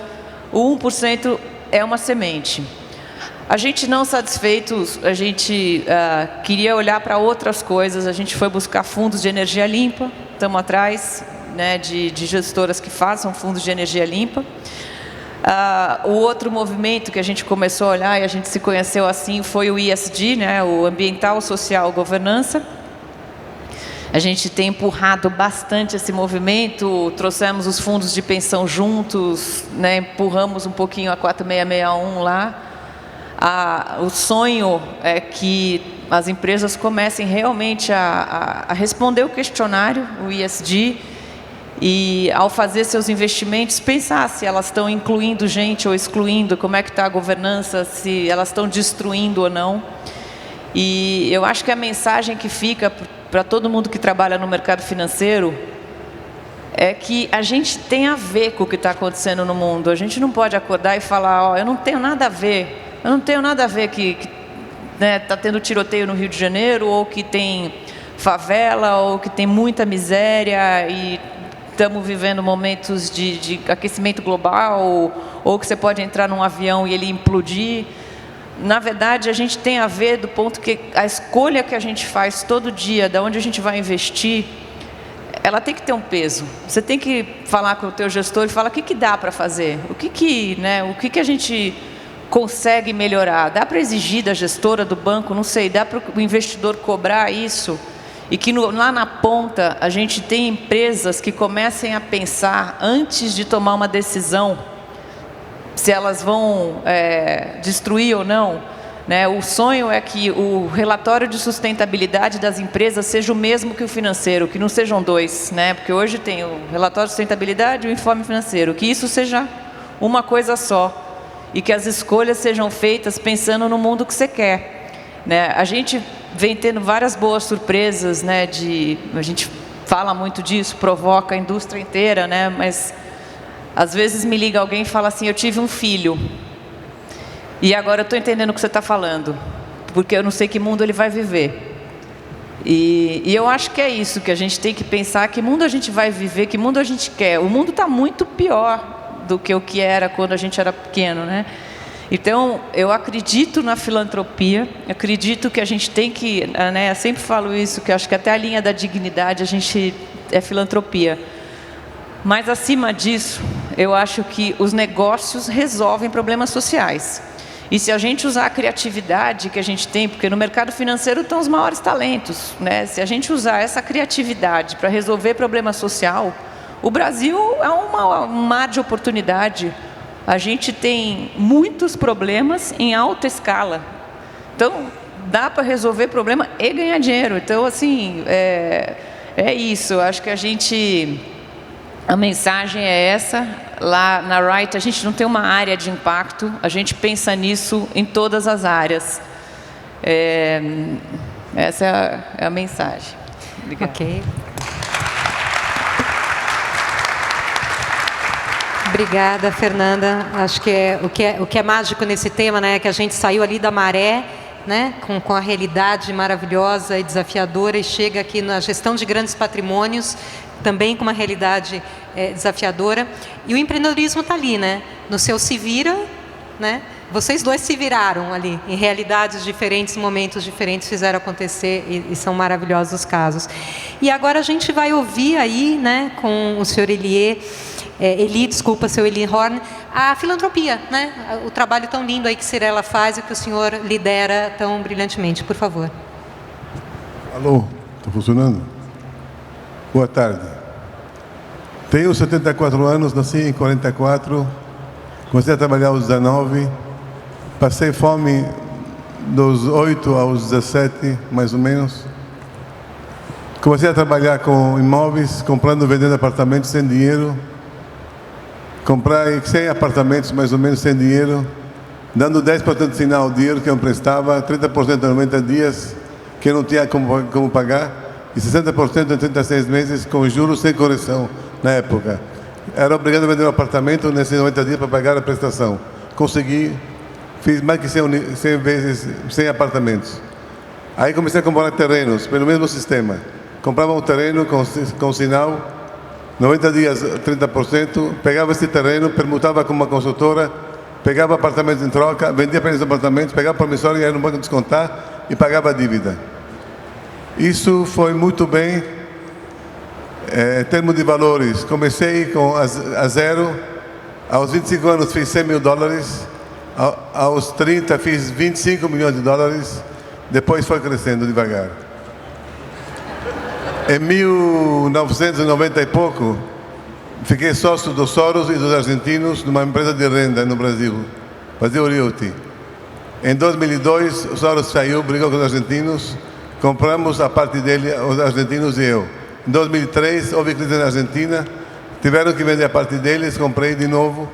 o 1% é uma semente. A gente não satisfeito, a gente queria olhar para outras coisas, a gente foi buscar fundos de energia limpa, estamos atrás, né, de gestoras que façam fundos de energia limpa. O outro movimento que a gente começou a olhar e a gente se conheceu assim foi o ESG, né, o Ambiental, Social, Governança. A gente tem empurrado bastante esse movimento, trouxemos os fundos de pensão juntos, né, empurramos um pouquinho a 4661 lá. O sonho é que as empresas comecem realmente a responder o questionário, o ESG, e ao fazer seus investimentos, pensar se elas estão incluindo gente ou excluindo, como é que está a governança, se elas estão destruindo ou não. E eu acho que a mensagem que fica para todo mundo que trabalha no mercado financeiro é que a gente tem a ver com o que está acontecendo no mundo. A gente não pode acordar e falar, ó, eu não tenho nada a ver, que né, está tendo tiroteio no Rio de Janeiro, ou que tem favela, ou que tem muita miséria e estamos vivendo momentos de aquecimento global, ou que você pode entrar num avião e ele implodir. Na verdade, a gente tem a ver do ponto que a escolha que a gente faz todo dia, de onde a gente vai investir, ela tem que ter um peso. Você tem que falar com o teu gestor e falar o que dá para fazer, o que a gente consegue melhorar. Dá para exigir da gestora, do banco, não sei, dá para o investidor cobrar isso? E que lá na ponta a gente tem empresas que comecem a pensar antes de tomar uma decisão se elas vão destruir ou não, né? O sonho é que o relatório de sustentabilidade das empresas seja o mesmo que o financeiro, que não sejam dois, né? Porque hoje tem o relatório de sustentabilidade e o informe financeiro, que isso seja uma coisa só e que as escolhas sejam feitas pensando no mundo que você quer, né? A gente vem tendo várias boas surpresas, né? A gente fala muito disso, provoca a indústria inteira, né? Mas às vezes me liga alguém e fala assim: eu tive um filho e agora eu estou entendendo o que você está falando, porque eu não sei que mundo ele vai viver. E eu acho que é isso que a gente tem que pensar: que mundo a gente vai viver, que mundo a gente quer. O mundo está muito pior do que o que era quando a gente era pequeno, né? Então, eu acredito na filantropia, acredito que a gente tem que, né, eu sempre falo isso, que eu acho que até a linha da dignidade a gente é filantropia. Mas, acima disso, eu acho que os negócios resolvem problemas sociais. E se a gente usar a criatividade que a gente tem, porque no mercado financeiro estão os maiores talentos, né? Se a gente usar essa criatividade para resolver problema social, o Brasil é um mar de oportunidade. A gente tem muitos problemas em alta escala. Então, dá para resolver problema e ganhar dinheiro. Então, assim, é isso. Eu acho que a mensagem é essa. Lá na Wright, a gente não tem uma área de impacto, a gente pensa nisso em todas as áreas. Essa é a mensagem. Obrigada. Ok. Obrigada, Fernanda. Acho que o que é mágico nesse tema, né, é que a gente saiu ali da maré, né, com a realidade maravilhosa e desafiadora, e chega aqui na gestão de grandes patrimônios, também com uma realidade desafiadora. E o empreendedorismo está ali, né, no seu se vira, né? Vocês dois se viraram ali, em realidades diferentes, momentos diferentes, fizeram acontecer, e são maravilhosos os casos. E agora a gente vai ouvir aí, né, com o senhor seu Eli Horn, a filantropia, né? O trabalho tão lindo aí que Cirela faz e que o senhor lidera tão brilhantemente. Por favor. Alô, está funcionando? Boa tarde. Tenho 74 anos, nasci em 44, comecei a trabalhar aos 19, passei fome dos 8 aos 17, mais ou menos. Comecei a trabalhar com imóveis, comprando e vendendo apartamentos sem dinheiro. Comprei 100 apartamentos, mais ou menos, sem dinheiro, dando 10% de sinal ao dinheiro que eu emprestava, 30% em 90 dias, que eu não tinha como pagar, e 60% em 36 meses, com juros sem correção, na época. Era obrigado a vender um apartamento nesses 90 dias para pagar a prestação. Consegui, fiz mais que 100 apartamentos. Aí comecei a comprar terrenos, pelo mesmo sistema. Comprava um terreno com sinal, 90 dias, 30%, pegava esse terreno, permutava com uma consultora, pegava apartamentos em troca, vendia para esses apartamentos, pegava promissório e ia no banco descontar e pagava a dívida. Isso foi muito bem, em termos de valores. Comecei a zero, aos 25 anos fiz $100 mil, aos 30 fiz 25 milhões de dólares, depois foi crescendo devagar. Em 1990 e pouco, fiquei sócio dos Soros e dos argentinos numa empresa de renda no Brasil, Brasil Realty. Em 2002, o Soros saiu, brigou com os argentinos, compramos a parte dele, os argentinos e eu. Em 2003, houve crise na Argentina, tiveram que vender a parte deles, comprei de novo.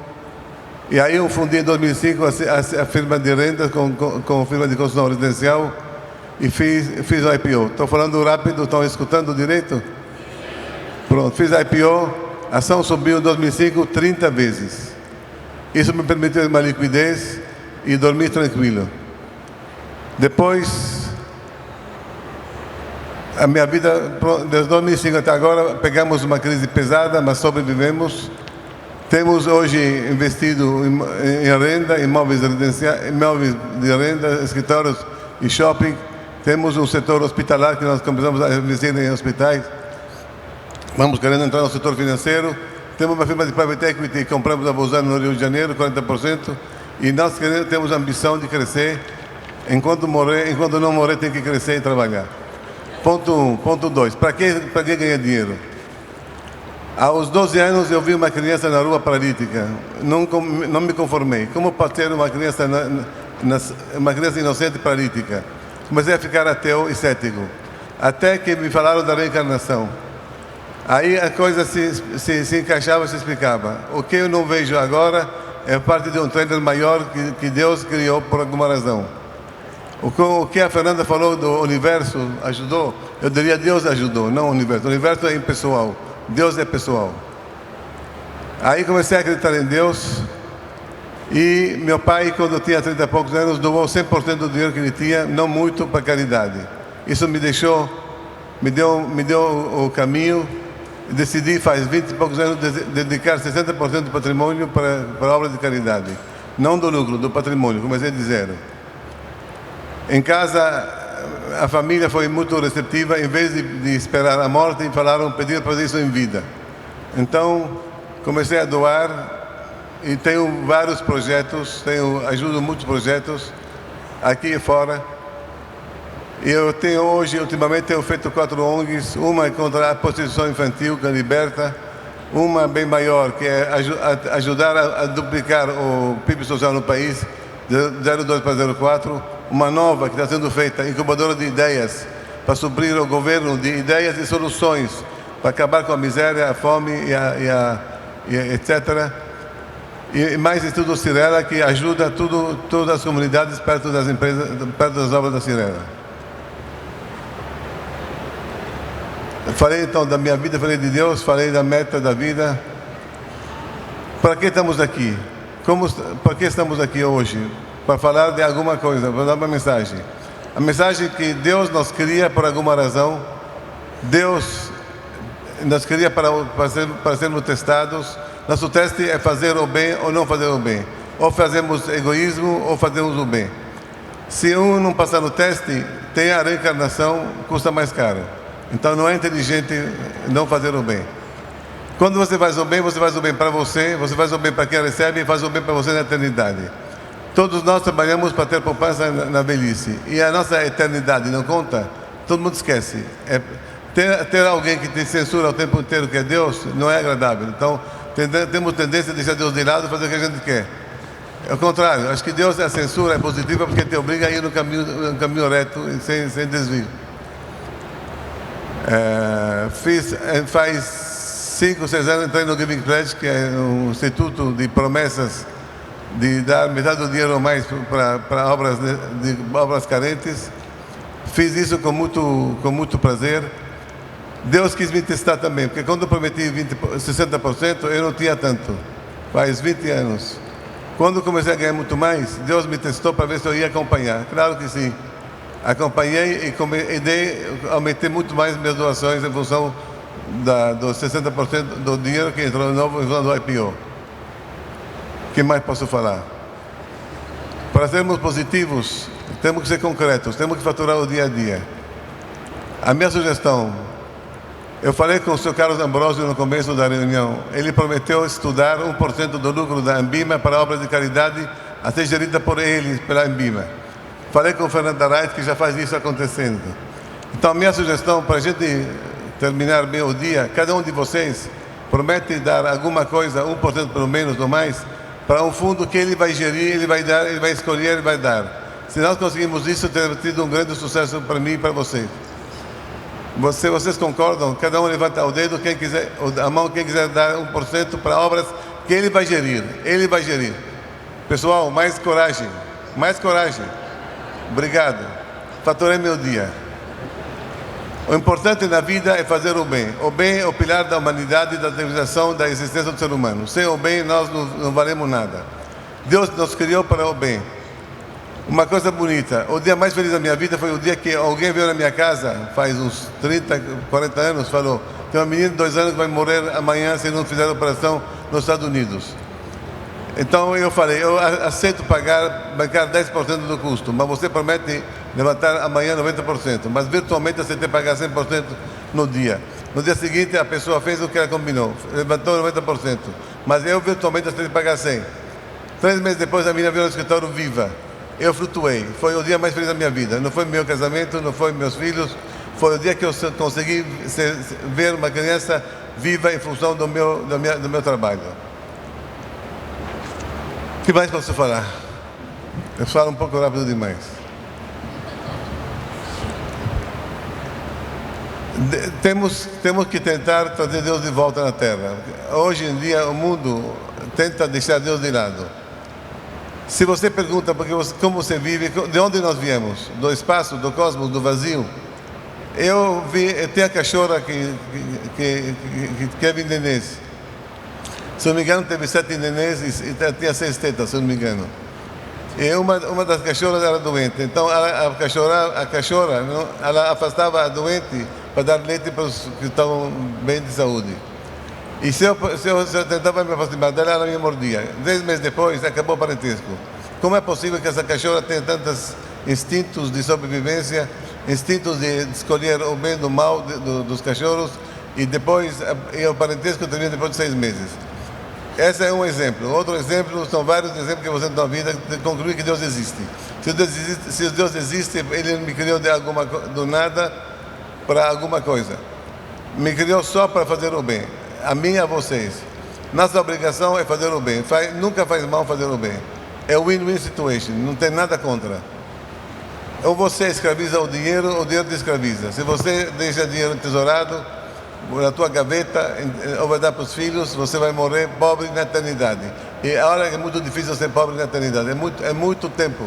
E aí eu fundi em 2005 a firma de renda com a firma de construção residencial, e fiz o IPO. Estou falando rápido, estão escutando direito? Pronto, fiz a IPO, a ação subiu em 2005 30 vezes. Isso me permitiu uma liquidez e dormir tranquilo. Depois, a minha vida, desde 2005 até agora, pegamos uma crise pesada, mas sobrevivemos. Temos hoje investido em renda, imóveis de renda, escritórios e shopping. Temos um setor hospitalar que nós começamos a investir em hospitais. Vamos querendo entrar no setor financeiro. Temos uma firma de private equity que compramos a Bozano no Rio de Janeiro, 40%. E nós temos a ambição de crescer. Enquanto não morrer, tem que crescer e trabalhar. Ponto 1. Ponto 2. Para que ganhar dinheiro? Aos 12 anos eu vi uma criança na rua paralítica. Não me conformei. Como pode ter uma criança inocente paralítica? Comecei a ficar ateu e cético, até que me falaram da reencarnação. Aí a coisa se encaixava, se explicava. O que eu não vejo agora é parte de um trailer maior que Deus criou por alguma razão. O que a Fernanda falou do universo ajudou, eu diria Deus ajudou, não o universo. O universo é impessoal, Deus é pessoal. Aí comecei a acreditar em Deus e meu pai, quando eu tinha 30 e poucos anos, doou 100% do dinheiro que ele tinha, não muito, para caridade. Isso me deu o caminho. Decidi, faz 20 e poucos anos, dedicar 60% do patrimônio para obras de caridade. Não do lucro, do patrimônio, comecei de zero. Em casa, a família foi muito receptiva. Em vez de esperar a morte, pediram para fazer isso em vida. Então, comecei a doar e tenho vários projetos, ajudo muitos projetos aqui e fora. E eu tenho ultimamente, tenho feito 4 ONGs, uma contra a prostituição infantil, que liberta, uma bem maior, que é ajudar a duplicar o PIB social no país, de 0,2 para 0,4, uma nova que está sendo feita, incubadora de ideias, para suprir o governo de ideias e soluções, para acabar com a miséria, a fome etc. E mais Instituto Cirela, que ajuda todas as comunidades perto das empresas, perto das obras da Cirela. Falei então da minha vida, falei de Deus, falei da meta da vida. Para que estamos aqui? Para que estamos aqui hoje? Para falar de alguma coisa, para dar uma mensagem. A mensagem é que Deus nos cria por alguma razão. Deus nos cria para sermos testados. Nosso teste é fazer o bem ou não fazer o bem. Ou fazemos egoísmo ou fazemos o bem. Se um não passar no teste, tem a reencarnação, custa mais caro. Então não é inteligente não fazer o bem. Quando você faz o bem para você faz o bem para quem recebe e faz o bem para você na eternidade. Todos nós trabalhamos para ter poupança na velhice. E a nossa eternidade não conta, todo mundo esquece. Ter alguém que te censura o tempo inteiro, que é Deus, não é agradável. Então temos tendência a deixar Deus de lado e fazer o que a gente quer. É o contrário, acho que Deus, a censura é positiva porque te obriga a ir no caminho reto, sem desvio. Faz 5 ou 6 anos entrei no Giving Pledge, que é um instituto de promessas de dar metade do dinheiro ou mais para obras carentes. Fiz isso com muito prazer. Deus quis me testar também, porque quando eu prometi 60%, eu não tinha tanto. Faz 20 anos. Quando comecei a ganhar muito mais, Deus me testou para ver se eu ia acompanhar. Claro que sim. Acompanhei e aumentei muito mais minhas doações em função dos 60% do dinheiro que entrou novo em função do IPO. O que mais posso falar? Para sermos positivos, temos que ser concretos, temos que faturar o dia a dia. A minha sugestão, eu falei com o Sr. Carlos Ambrosio no começo da reunião, ele prometeu estudar 1% do lucro da Ambima para obras de caridade a ser gerida por ele, pela Ambima. Falei com o Fernando Arraes, que já faz isso acontecendo. Então, a minha sugestão, para a gente terminar bem o dia, cada um de vocês promete dar alguma coisa, 1% pelo menos ou mais, para um fundo que ele vai gerir, ele vai dar, ele vai escolher, ele vai dar. Se nós conseguimos isso, terá tido um grande sucesso para mim e para vocês. Vocês concordam? Cada um levanta o dedo, a mão, quem quiser dar 1% para obras que ele vai gerir. Ele vai gerir. Pessoal, mais coragem. Mais coragem. Obrigado. Faturei meu dia. O importante na vida é fazer o bem. O bem é o pilar da humanidade, da civilização, da existência do ser humano. Sem o bem, nós não valemos nada. Deus nos criou para o bem. Uma coisa bonita, o dia mais feliz da minha vida foi o dia que alguém veio na minha casa, faz uns 30, 40 anos, falou: tem uma menina de 2 anos que vai morrer amanhã se não fizer a operação nos Estados Unidos. Então eu falei: eu aceito bancar 10% do custo, mas você promete levantar amanhã 90%, mas virtualmente aceitei pagar 100% no dia. No dia seguinte a pessoa fez o que ela combinou, levantou 90%, mas eu virtualmente aceitei pagar 100%. 3 meses depois a menina veio no escritório viva. Eu flutuei, foi o dia mais feliz da minha vida. Não foi meu casamento, não foi meus filhos, foi o dia que eu consegui ver uma criança viva em função do meu trabalho. O que mais posso falar? Eu falo um pouco rápido demais. Temos que tentar trazer Deus de volta na Terra. Hoje em dia o mundo tenta deixar Deus de lado. Se você pergunta como você vive, de onde nós viemos? Do espaço, do cosmos, do vazio? Eu tenho a cachorra que teve nenês. Se não me engano, teve 7 nenês e tinha 6 tetas, se não me engano. E uma das cachorras era doente. Então, a cachorra ela afastava a doente para dar leite para os que estavam bem de saúde. E se eu tentava me aproximar dela, ela me mordia. 10 meses depois, acabou o parentesco. Como é possível que essa cachorra tenha tantos instintos de sobrevivência, instintos de escolher o bem do mal dos cachorros, e depois o parentesco termina depois de 6 meses? Esse é um exemplo. Outro exemplo, são vários exemplos que você tem na vida de concluir que Deus existe. Se Deus existe, Ele me criou do nada para alguma coisa. Me criou só para fazer o bem. A mim e a vocês. Nossa obrigação é fazer o bem. Nunca faz mal fazer o bem. É win-win situation. Não tem nada contra. Ou você escraviza o dinheiro te escraviza. Se você deixa dinheiro tesourado na tua gaveta, ou vai dar para os filhos, você vai morrer pobre na eternidade. E a hora é muito difícil ser pobre na eternidade. É muito tempo.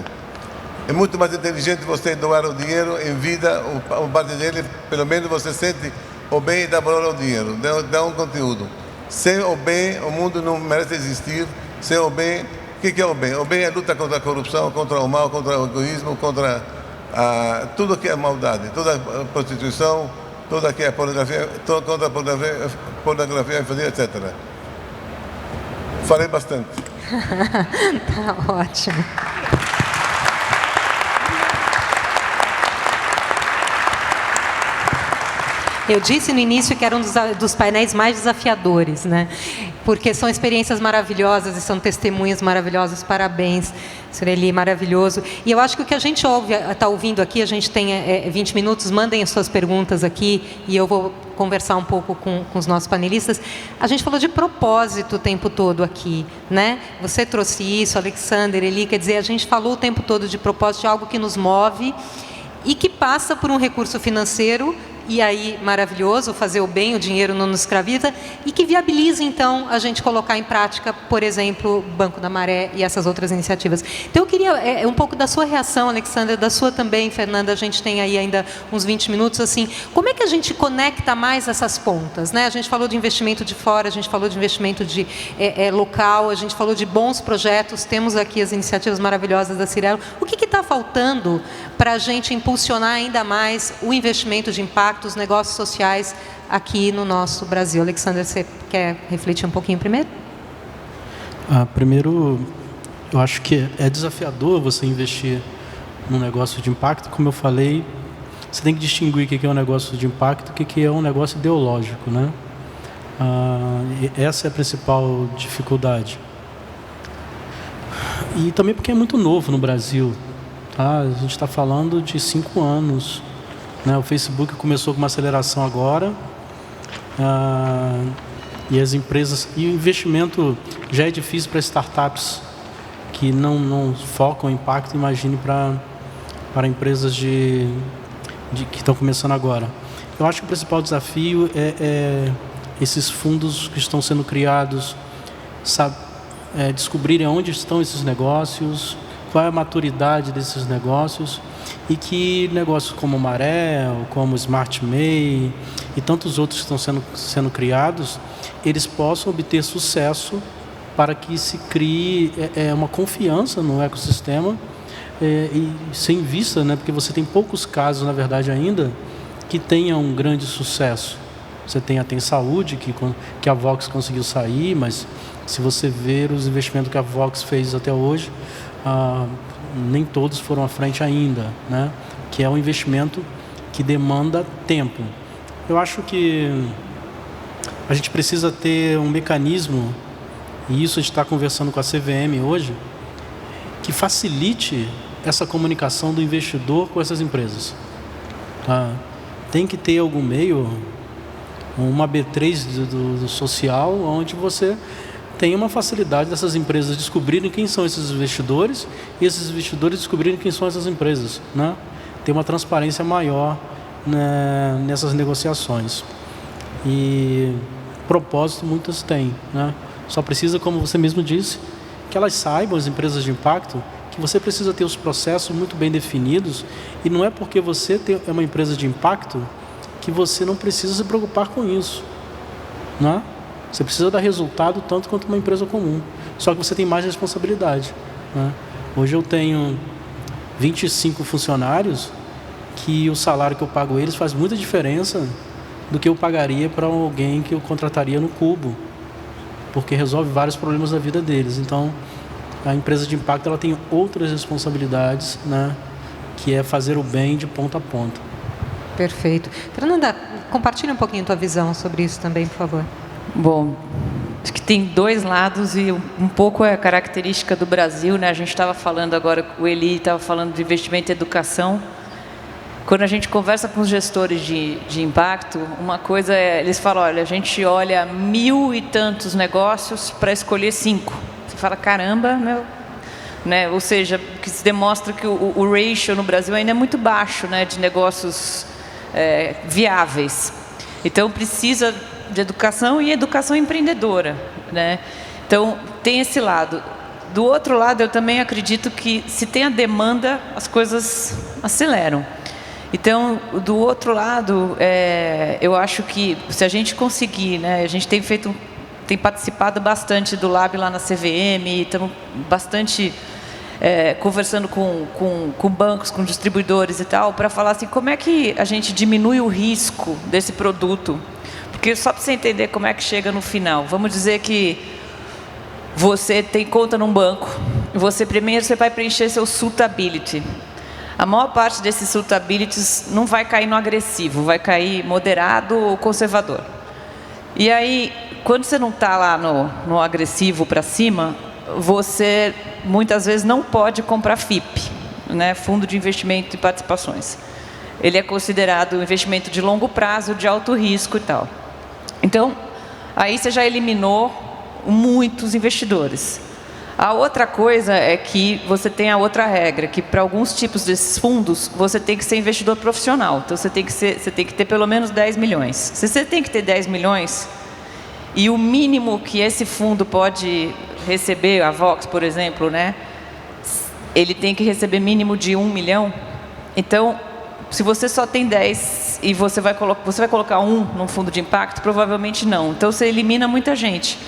É muito mais inteligente você doar o dinheiro em vida, uma parte dele, pelo menos você sente o bem e dá valor ao dinheiro, dá um conteúdo. Sem o bem, o mundo não merece existir. Sem o bem, o que é o bem? O bem é a luta contra a corrupção, contra o mal, contra o egoísmo, contra tudo que é maldade, toda a prostituição, toda que é pornografia, contra a pornografia infantil, etc. Falei bastante. Tá ótimo. Eu disse no início que era um dos painéis mais desafiadores, né? Porque são experiências maravilhosas e são testemunhas maravilhosas. Parabéns, Sr. Eli, maravilhoso. E eu acho que o que a gente está ouvindo aqui, a gente tem 20 minutos, mandem as suas perguntas aqui e eu vou conversar um pouco com os nossos panelistas. A gente falou de propósito o tempo todo aqui, né? Você trouxe isso, Alexander, Eli, quer dizer, a gente falou o tempo todo de propósito, de algo que nos move e que passa por um recurso financeiro. E aí, maravilhoso, fazer o bem, o dinheiro não nos escraviza, e que viabiliza, então, a gente colocar em prática, por exemplo, Banco da Maré e essas outras iniciativas. Então, eu queria um pouco da sua reação, Alexandra, da sua também, Fernanda, a gente tem aí ainda uns 20 minutos, assim, como é que a gente conecta mais essas pontas, né? A gente falou de investimento de fora, a gente falou de investimento local, a gente falou de bons projetos, temos aqui as iniciativas maravilhosas da Cyrelo. O que está faltando para a gente impulsionar ainda mais o investimento de impacto, os negócios sociais aqui no nosso Brasil? Alexandre, você quer refletir um pouquinho primeiro? Primeiro, eu acho que é desafiador você investir num negócio de impacto. Como eu falei, você tem que distinguir o que é um negócio de impacto e o que é um negócio ideológico, né? Essa é a principal dificuldade. E também porque é muito novo no Brasil. Tá? A gente está falando de 5 anos. Né? O Facebook começou com uma aceleração agora. E as empresas... E o investimento já é difícil para startups que não focam em impacto. Imagine para empresas que estão começando agora. Eu acho que o principal desafio é esses fundos que estão sendo criados, descobrirem onde estão esses negócios, qual é a maturidade desses negócios, e que negócios como Maré, como Smart May e tantos outros que estão sendo criados, eles possam obter sucesso para que se crie uma confiança no ecossistema e sem vista, né, porque você tem poucos casos, na verdade, ainda, que tenham um grande sucesso. Você tem a Tem Saúde, que a Vox conseguiu sair, mas se você ver os investimentos que a Vox fez até hoje, nem todos foram à frente ainda, né? Que é um investimento que demanda tempo. Eu acho que a gente precisa ter um mecanismo, e isso a gente está conversando com a CVM hoje, que facilite essa comunicação do investidor com essas empresas. Tá? Tem que ter algum meio, uma B3 do social, onde você tem uma facilidade dessas empresas descobrirem quem são esses investidores e esses investidores descobrirem quem são essas empresas, né? Tem uma transparência maior, né, nessas negociações. E propósito muitas têm, né? Só precisa, como você mesmo disse, que elas saibam, as empresas de impacto, que você precisa ter os processos muito bem definidos, e não é porque você é uma empresa de impacto que você não precisa se preocupar com isso, né? Você precisa dar resultado tanto quanto uma empresa comum, só que você tem mais responsabilidade, né? Hoje eu tenho 25 funcionários que o salário que eu pago eles faz muita diferença do que eu pagaria para alguém que eu contrataria no Cubo, porque resolve vários problemas da vida deles. Então, a empresa de impacto ela tem outras responsabilidades, né, que é fazer o bem de ponta a ponta. Perfeito. Fernanda, compartilha um pouquinho a tua visão sobre isso também, por favor. Bom, acho que tem dois lados e um pouco é a característica do Brasil, né? A gente estava falando agora, o Eli estava falando de investimento em educação. Quando a gente conversa com os gestores de impacto, uma coisa é, eles falam, olha, a gente olha 1000 e tantos negócios para escolher 5. Você fala, caramba, meu, né? Ou seja, que se demonstra que o ratio no Brasil ainda é muito baixo, né, de negócios viáveis. Então precisa de educação e educação empreendedora, né? Então tem esse lado. Do outro lado, eu também acredito que se tem a demanda, as coisas aceleram. Então, do outro lado, eu acho que se a gente conseguir, né, a gente tem participado bastante do Lab lá na CVM, estamos bastante conversando com bancos, com distribuidores e tal, para falar assim, como é que a gente diminui o risco desse produto? Porque só para você entender como é que chega no final, vamos dizer que você tem conta num banco, primeiro você vai preencher seu suitability. A maior parte desses suitabilities não vai cair no agressivo, vai cair moderado ou conservador. E aí, quando você não está lá no agressivo para cima, você muitas vezes não pode comprar FIP, né, Fundo de Investimento e Participações. Ele é considerado um investimento de longo prazo, de alto risco e tal. Então, aí você já eliminou muitos investidores. A outra coisa é que você tem a outra regra, que para alguns tipos desses fundos, você tem que ser investidor profissional. Então, você tem que ter pelo menos 10 milhões. Se você tem que ter 10 milhões, e o mínimo que esse fundo pode receber, a Vox, por exemplo, né, ele tem que receber mínimo de 1 milhão. Então, se você só tem 10 e você vai colocar 1 num fundo de impacto, provavelmente não. Então, você elimina muita gente.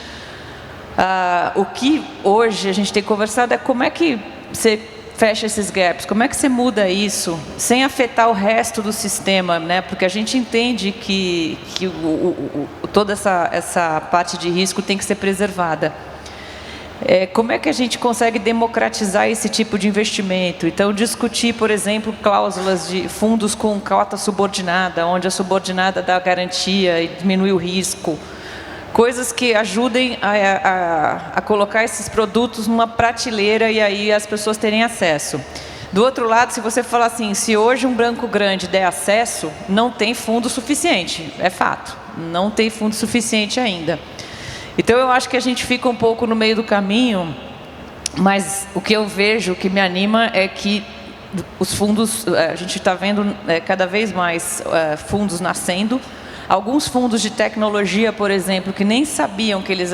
O que hoje a gente tem conversado é como é que você fecha esses gaps, como é que você muda isso sem afetar o resto do sistema, né? Porque a gente entende que toda essa parte de risco tem que ser preservada. Como é que a gente consegue democratizar esse tipo de investimento? Então, discutir, por exemplo, cláusulas de fundos com cota subordinada, onde a subordinada dá garantia e diminui o risco. Coisas que ajudem a colocar esses produtos numa prateleira e aí as pessoas terem acesso. Do outro lado, se você falar assim, se hoje um banco grande der acesso, não tem fundo suficiente, é fato, não tem fundo suficiente ainda. Então, eu acho que a gente fica um pouco no meio do caminho, mas o que eu vejo, o que me anima é que os fundos, a gente está vendo cada vez mais fundos nascendo. Alguns fundos de tecnologia, por exemplo, que nem sabiam que eles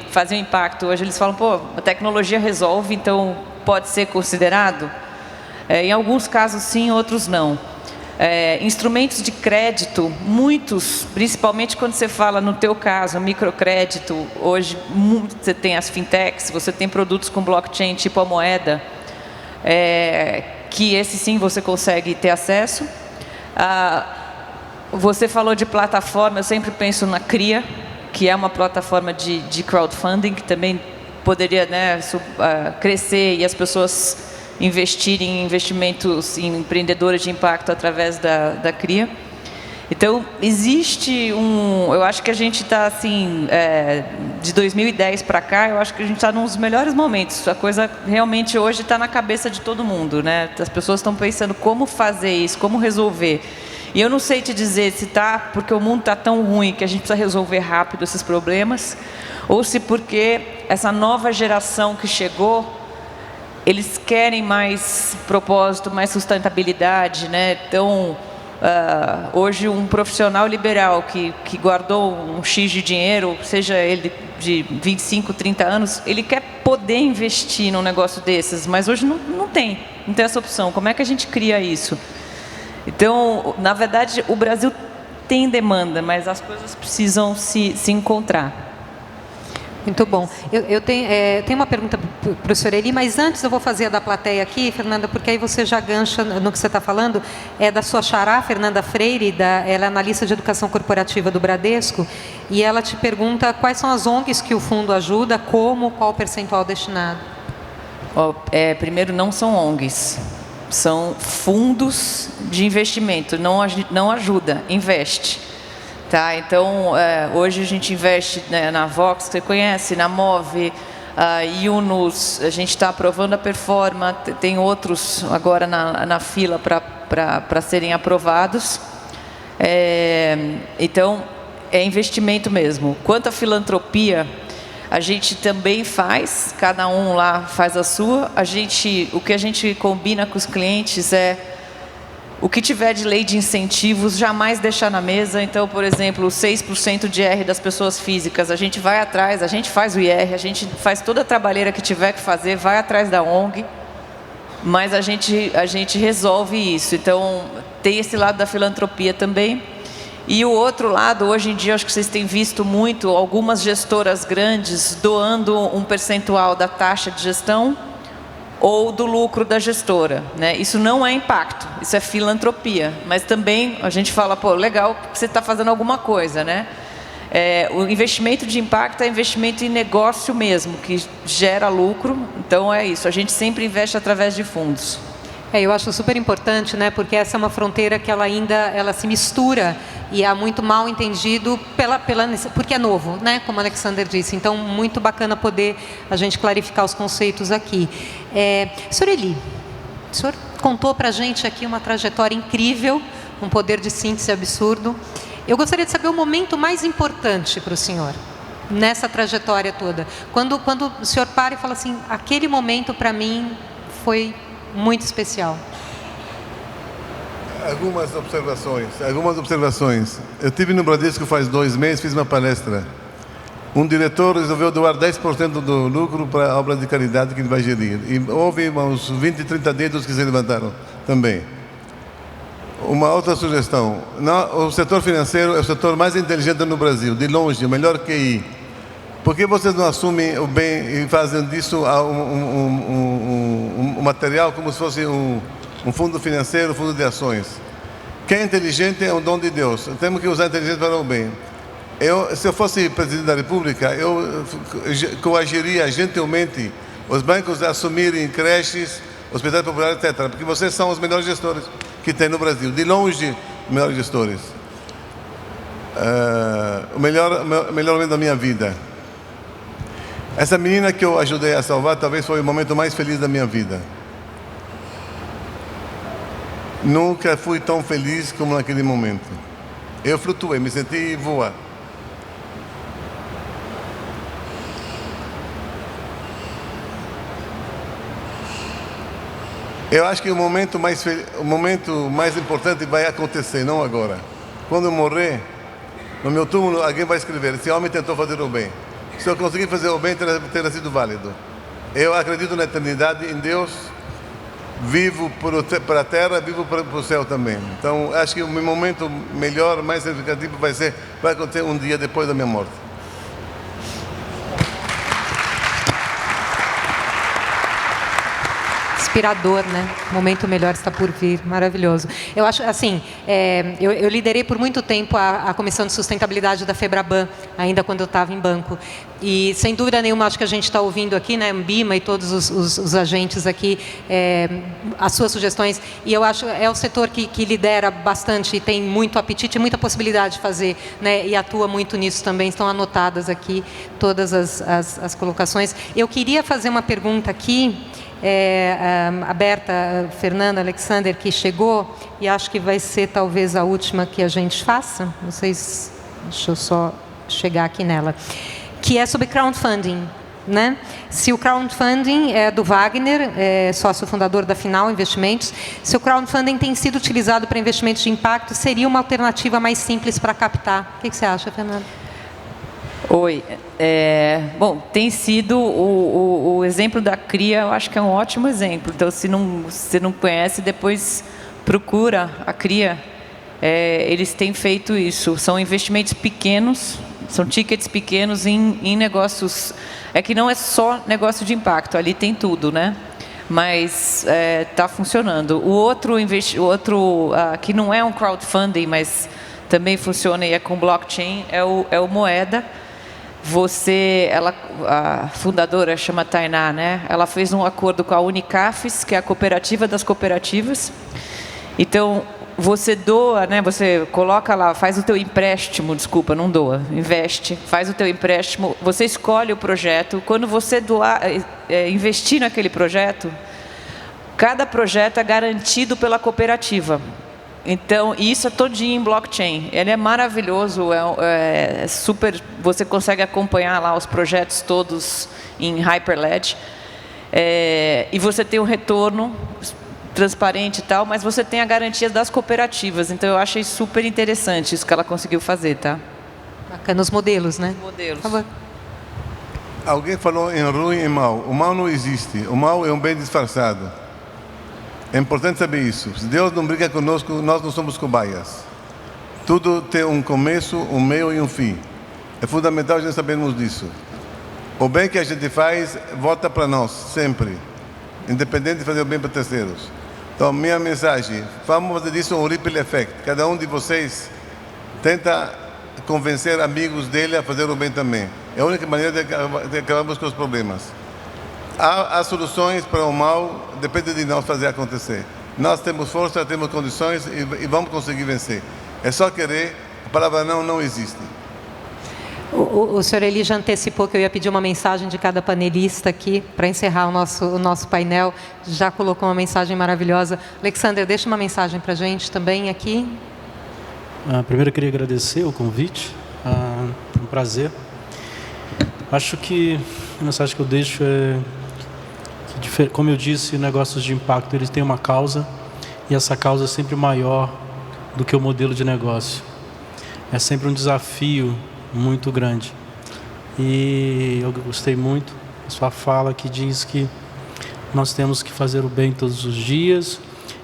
faziam impacto, hoje eles falam, pô, a tecnologia resolve, então pode ser considerado? Em alguns casos sim, outros não. Instrumentos de crédito, muitos, principalmente quando você fala no teu caso, microcrédito, hoje você tem as fintechs, você tem produtos com blockchain tipo a moeda, que esse sim você consegue ter acesso. Você falou de plataforma, eu sempre penso na CRIA, que é uma plataforma de crowdfunding, que também poderia, né, crescer e as pessoas investirem em investimentos em empreendedores de impacto através da CRIA. Então, existe eu acho que a gente está assim, de 2010 para cá, eu acho que a gente está nos melhores momentos. A coisa realmente hoje está na cabeça de todo mundo, né? As pessoas estão pensando como fazer isso, como resolver. E eu não sei te dizer se está porque o mundo está tão ruim que a gente precisa resolver rápido esses problemas, ou se porque essa nova geração que chegou, eles querem mais propósito, mais sustentabilidade, né? Então, hoje um profissional liberal que guardou um X de dinheiro, seja ele de 25, 30 anos, ele quer poder investir num negócio desses, mas hoje não tem essa opção. Como é que a gente cria isso? Então, na verdade, o Brasil tem demanda, mas as coisas precisam se encontrar. Muito bom. Eu tenho uma pergunta para o senhor Eli, mas antes eu vou fazer a da plateia aqui, Fernanda, porque aí você já gancha no que você está falando. É da sua xará, Fernanda Freire, ela é analista de educação corporativa do Bradesco, e ela te pergunta quais são as ONGs que o fundo ajuda, qual o percentual destinado? Primeiro, não são ONGs, são fundos de investimento, não ajuda, investe. Tá, então, hoje a gente investe, né, na Vox, que você conhece, na Move, Yunus, a gente está aprovando a Performa, tem outros agora na fila para serem aprovados. Então, é investimento mesmo. Quanto à filantropia, a gente também faz, cada um lá faz a sua. O que a gente combina com os clientes é o que tiver de lei de incentivos, jamais deixar na mesa. Então, por exemplo, 6% de IR das pessoas físicas, a gente vai atrás, a gente faz o IR, a gente faz toda a trabalheira que tiver que fazer, vai atrás da ONG, mas a gente resolve isso. Então, tem esse lado da filantropia também. E o outro lado, hoje em dia, acho que vocês têm visto muito, algumas gestoras grandes doando um percentual da taxa de gestão ou do lucro da gestora, né? Isso não é impacto, isso é filantropia, mas também a gente fala, pô, legal que você está fazendo alguma coisa, né? O investimento de impacto é investimento em negócio mesmo, que gera lucro, então é isso, a gente sempre investe através de fundos. Eu acho super importante, né? Porque essa é uma fronteira que ela se mistura e há muito mal entendido porque é novo, né? Como o Alexander disse. Então, muito bacana poder a gente clarificar os conceitos aqui. Senhor Eli, o senhor contou para a gente aqui uma trajetória incrível, um poder de síntese absurdo. Eu gostaria de saber o momento mais importante para o senhor nessa trajetória toda. Quando o senhor para e fala assim, aquele momento para mim foi muito especial. Algumas observações. Eu estive no Bradesco faz 2 meses, fiz uma palestra. Um diretor resolveu doar 10% do lucro para a obra de caridade que ele vai gerir. E houve uns 20, 30 dedos que se levantaram também. Uma outra sugestão. O setor financeiro é o setor mais inteligente no Brasil, de longe, o melhor QI. Por que vocês não assumem o bem e fazem disso um material como se fosse um fundo financeiro, um fundo de ações? Quem é inteligente é um dom de Deus. Temos que usar a inteligência para o bem. Se eu fosse presidente da República, eu coagiria gentilmente os bancos a assumirem creches, hospitais populares, etc. Porque vocês são os melhores gestores que tem no Brasil. De longe, os melhores gestores. O melhor momento da minha vida. Essa menina que eu ajudei a salvar talvez foi o momento mais feliz da minha vida. Nunca fui tão feliz como naquele momento. Eu flutuei, me senti voar. Eu acho que o momento mais importante vai acontecer, não agora. Quando eu morrer, no meu túmulo, alguém vai escrever: esse homem tentou fazer o bem. Se eu conseguir fazer o bem, terá sido válido. Eu acredito na eternidade, em Deus, vivo para a terra, vivo para o céu também. Então, acho que o meu momento melhor, mais significativo vai acontecer um dia depois da minha morte. Inspirador, né? O momento melhor está por vir. Maravilhoso. Eu acho, assim, eu liderei por muito tempo a Comissão de Sustentabilidade da FEBRABAN, ainda quando eu estava em banco. E, sem dúvida nenhuma, acho que a gente está ouvindo aqui, né, Ambima e todos os agentes aqui, as suas sugestões. E eu acho é o setor que lidera bastante e tem muito apetite e muita possibilidade de fazer, né, e atua muito nisso também. Estão anotadas aqui todas as colocações. Eu queria fazer uma pergunta aqui, aberta, Fernanda, Alexander, que chegou, e acho que vai ser talvez a última que a gente faça. Deixa eu só chegar aqui nela. Que é sobre crowdfunding, né? Se o crowdfunding é do Wagner, sócio fundador da Final Investimentos, se o crowdfunding tem sido utilizado para investimentos de impacto, seria uma alternativa mais simples para captar. O que você acha, Fernanda? Oi. Bom, tem sido o exemplo da CRIA, eu acho que é um ótimo exemplo. Então, se você não conhece, depois procura a CRIA. Eles têm feito isso. São investimentos pequenos, são tickets pequenos em negócios. É que não é só negócio de impacto, ali tem tudo, né? Mas está funcionando. O outro que não é um crowdfunding, mas também funciona e é com blockchain, é o Moeda. A fundadora chama Tainá, né? Ela fez um acordo com a Unicafes, que é a cooperativa das cooperativas. Então, você doa, né? Você coloca lá, faz o teu empréstimo, desculpa, não doa, investe, faz o teu empréstimo, você escolhe o projeto. Quando você investir naquele projeto, cada projeto é garantido pela cooperativa. Então, isso é todinho em blockchain. Ele é maravilhoso, é super. Você consegue acompanhar lá os projetos todos em Hyperledger. E você tem um retorno transparente e tal, mas você tem a garantia das cooperativas. Então, eu achei super interessante isso que ela conseguiu fazer, tá? Bacana os modelos, né? Modelos. Por favor. Alguém falou em ruim e mal. O mal não existe. O mal é um bem disfarçado. É importante saber isso. Se Deus não briga conosco, nós não somos cobaias. Tudo tem um começo, um meio e um fim. É fundamental a gente sabermos disso. O bem que a gente faz volta para nós, sempre. Independente de fazer o bem para terceiros. Então, minha mensagem, vamos fazer disso um ripple effect. Cada um de vocês tenta convencer amigos dele a fazer o bem também. É a única maneira de acabarmos com os problemas. Há soluções para o mal, depende de nós fazer acontecer. Nós temos força, temos condições e vamos conseguir vencer. É só querer, a palavra não existe. O senhor Eli já antecipou que eu ia pedir uma mensagem de cada panelista aqui para encerrar o nosso painel. Já colocou uma mensagem maravilhosa. Alexander, deixa uma mensagem para a gente também aqui. Primeiro eu queria agradecer o convite. É um prazer. Acho que a mensagem que eu deixo é que, como eu disse, negócios de impacto eles têm uma causa e essa causa é sempre maior do que o modelo de negócio. É sempre um desafio muito grande. E eu gostei muito da sua fala que diz que nós temos que fazer o bem todos os dias.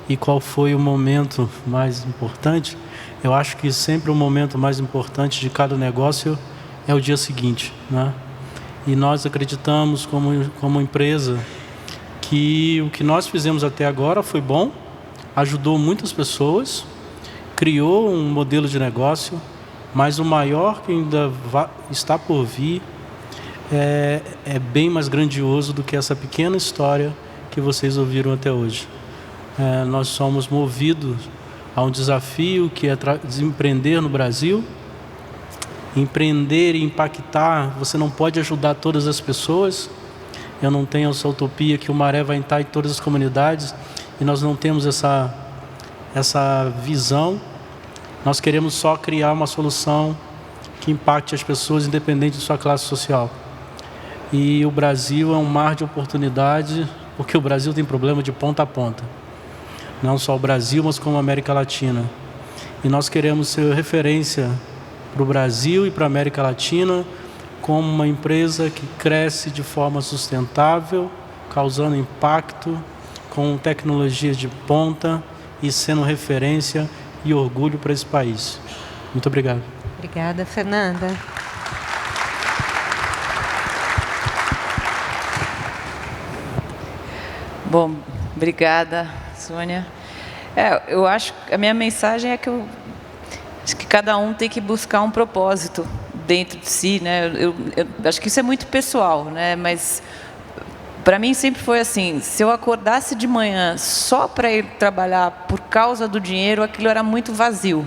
E qual foi o momento mais importante? Eu acho que sempre o momento mais importante de cada negócio é o dia seguinte, né? E nós acreditamos como empresa que o que nós fizemos até agora foi bom, ajudou muitas pessoas, criou um modelo de negócio, mas o maior que ainda está por vir é bem mais grandioso do que essa pequena história que vocês ouviram até hoje. Nós somos movidos a um desafio que é empreender no Brasil. Empreender e impactar, você não pode ajudar todas as pessoas. Eu não tenho essa utopia que o Maré vai entrar em todas as comunidades e nós não temos essa visão. Nós queremos só criar uma solução que impacte as pessoas independente de sua classe social. E o Brasil é um mar de oportunidade, porque o Brasil tem problema de ponta a ponta. Não só o Brasil, mas como a América Latina. E nós queremos ser referência para o Brasil e para a América Latina como uma empresa que cresce de forma sustentável, causando impacto, com tecnologias de ponta e sendo referência e orgulho para esse país. Muito obrigado. Obrigada, Fernanda. Bom, obrigada, Sônia. Eu acho que a minha mensagem é que acho que cada um tem que buscar um propósito dentro de si, né? Eu acho que isso é muito pessoal, né? Mas para mim sempre foi assim: se eu acordasse de manhã só para ir trabalhar por causa do dinheiro, aquilo era muito vazio.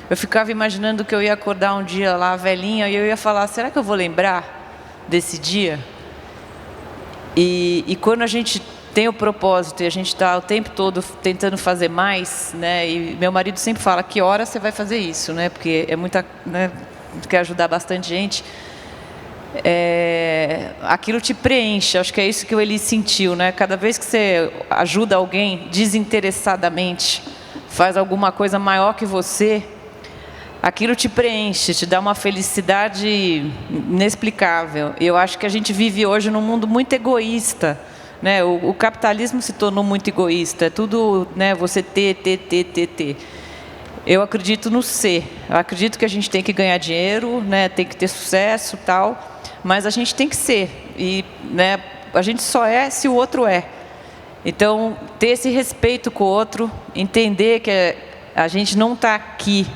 Eu ficava imaginando que eu ia acordar um dia lá velhinha e eu ia falar: será que eu vou lembrar desse dia? E quando a gente tem o propósito e a gente está o tempo todo tentando fazer mais, né? E meu marido sempre fala: que hora você vai fazer isso, né? Porque é muita, né? Quer ajudar bastante gente. Aquilo te preenche. Acho que é isso que ele sentiu, né? Cada vez que você ajuda alguém desinteressadamente, faz alguma coisa maior que você, aquilo te preenche, te dá uma felicidade inexplicável. Eu acho que a gente vive hoje num mundo muito egoísta, né? O capitalismo se tornou muito egoísta, é tudo, né, você ter. Eu acredito no ser, eu acredito que a gente tem que ganhar dinheiro, né, tem que ter sucesso e tal, mas a gente tem que ser, e, né, a gente só é se o outro é. Então, ter esse respeito com o outro, entender que a gente não está aqui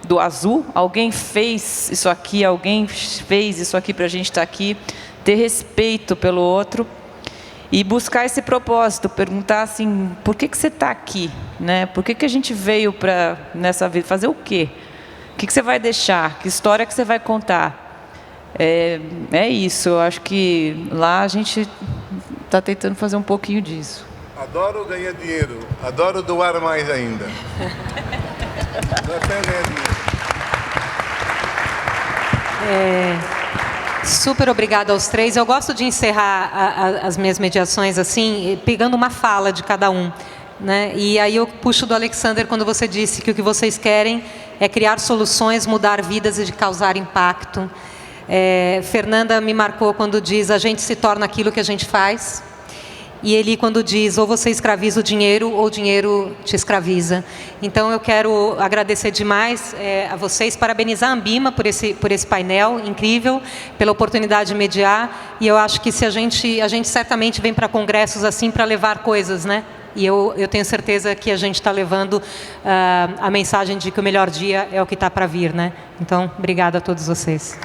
do azul, alguém fez isso aqui, alguém fez isso aqui para a gente estar aqui, ter respeito pelo outro e buscar esse propósito, perguntar assim, por que você está aqui? Né? Por que a gente veio nessa vida? Fazer o quê? O que você vai deixar? Que história que você vai contar? É isso, eu acho que lá a gente está tentando fazer um pouquinho disso. Adoro ganhar dinheiro, adoro doar mais ainda. Até ganhar dinheiro. Super obrigada aos três. Eu gosto de encerrar as minhas mediações assim, pegando uma fala de cada um, né? E aí eu puxo do Alexander quando você disse que o que vocês querem é criar soluções, mudar vidas e de causar impacto. Fernanda me marcou quando diz: a gente se torna aquilo que a gente faz. E ele quando diz: ou você escraviza o dinheiro ou o dinheiro te escraviza. Então eu quero agradecer demais a vocês, parabenizar a Ambima por esse painel incrível, pela oportunidade de mediar. E eu acho que se a gente certamente vem para congressos assim para levar coisas, né? E eu tenho certeza que a gente está levando a mensagem de que o melhor dia é o que está para vir, né? Então, obrigada a todos vocês.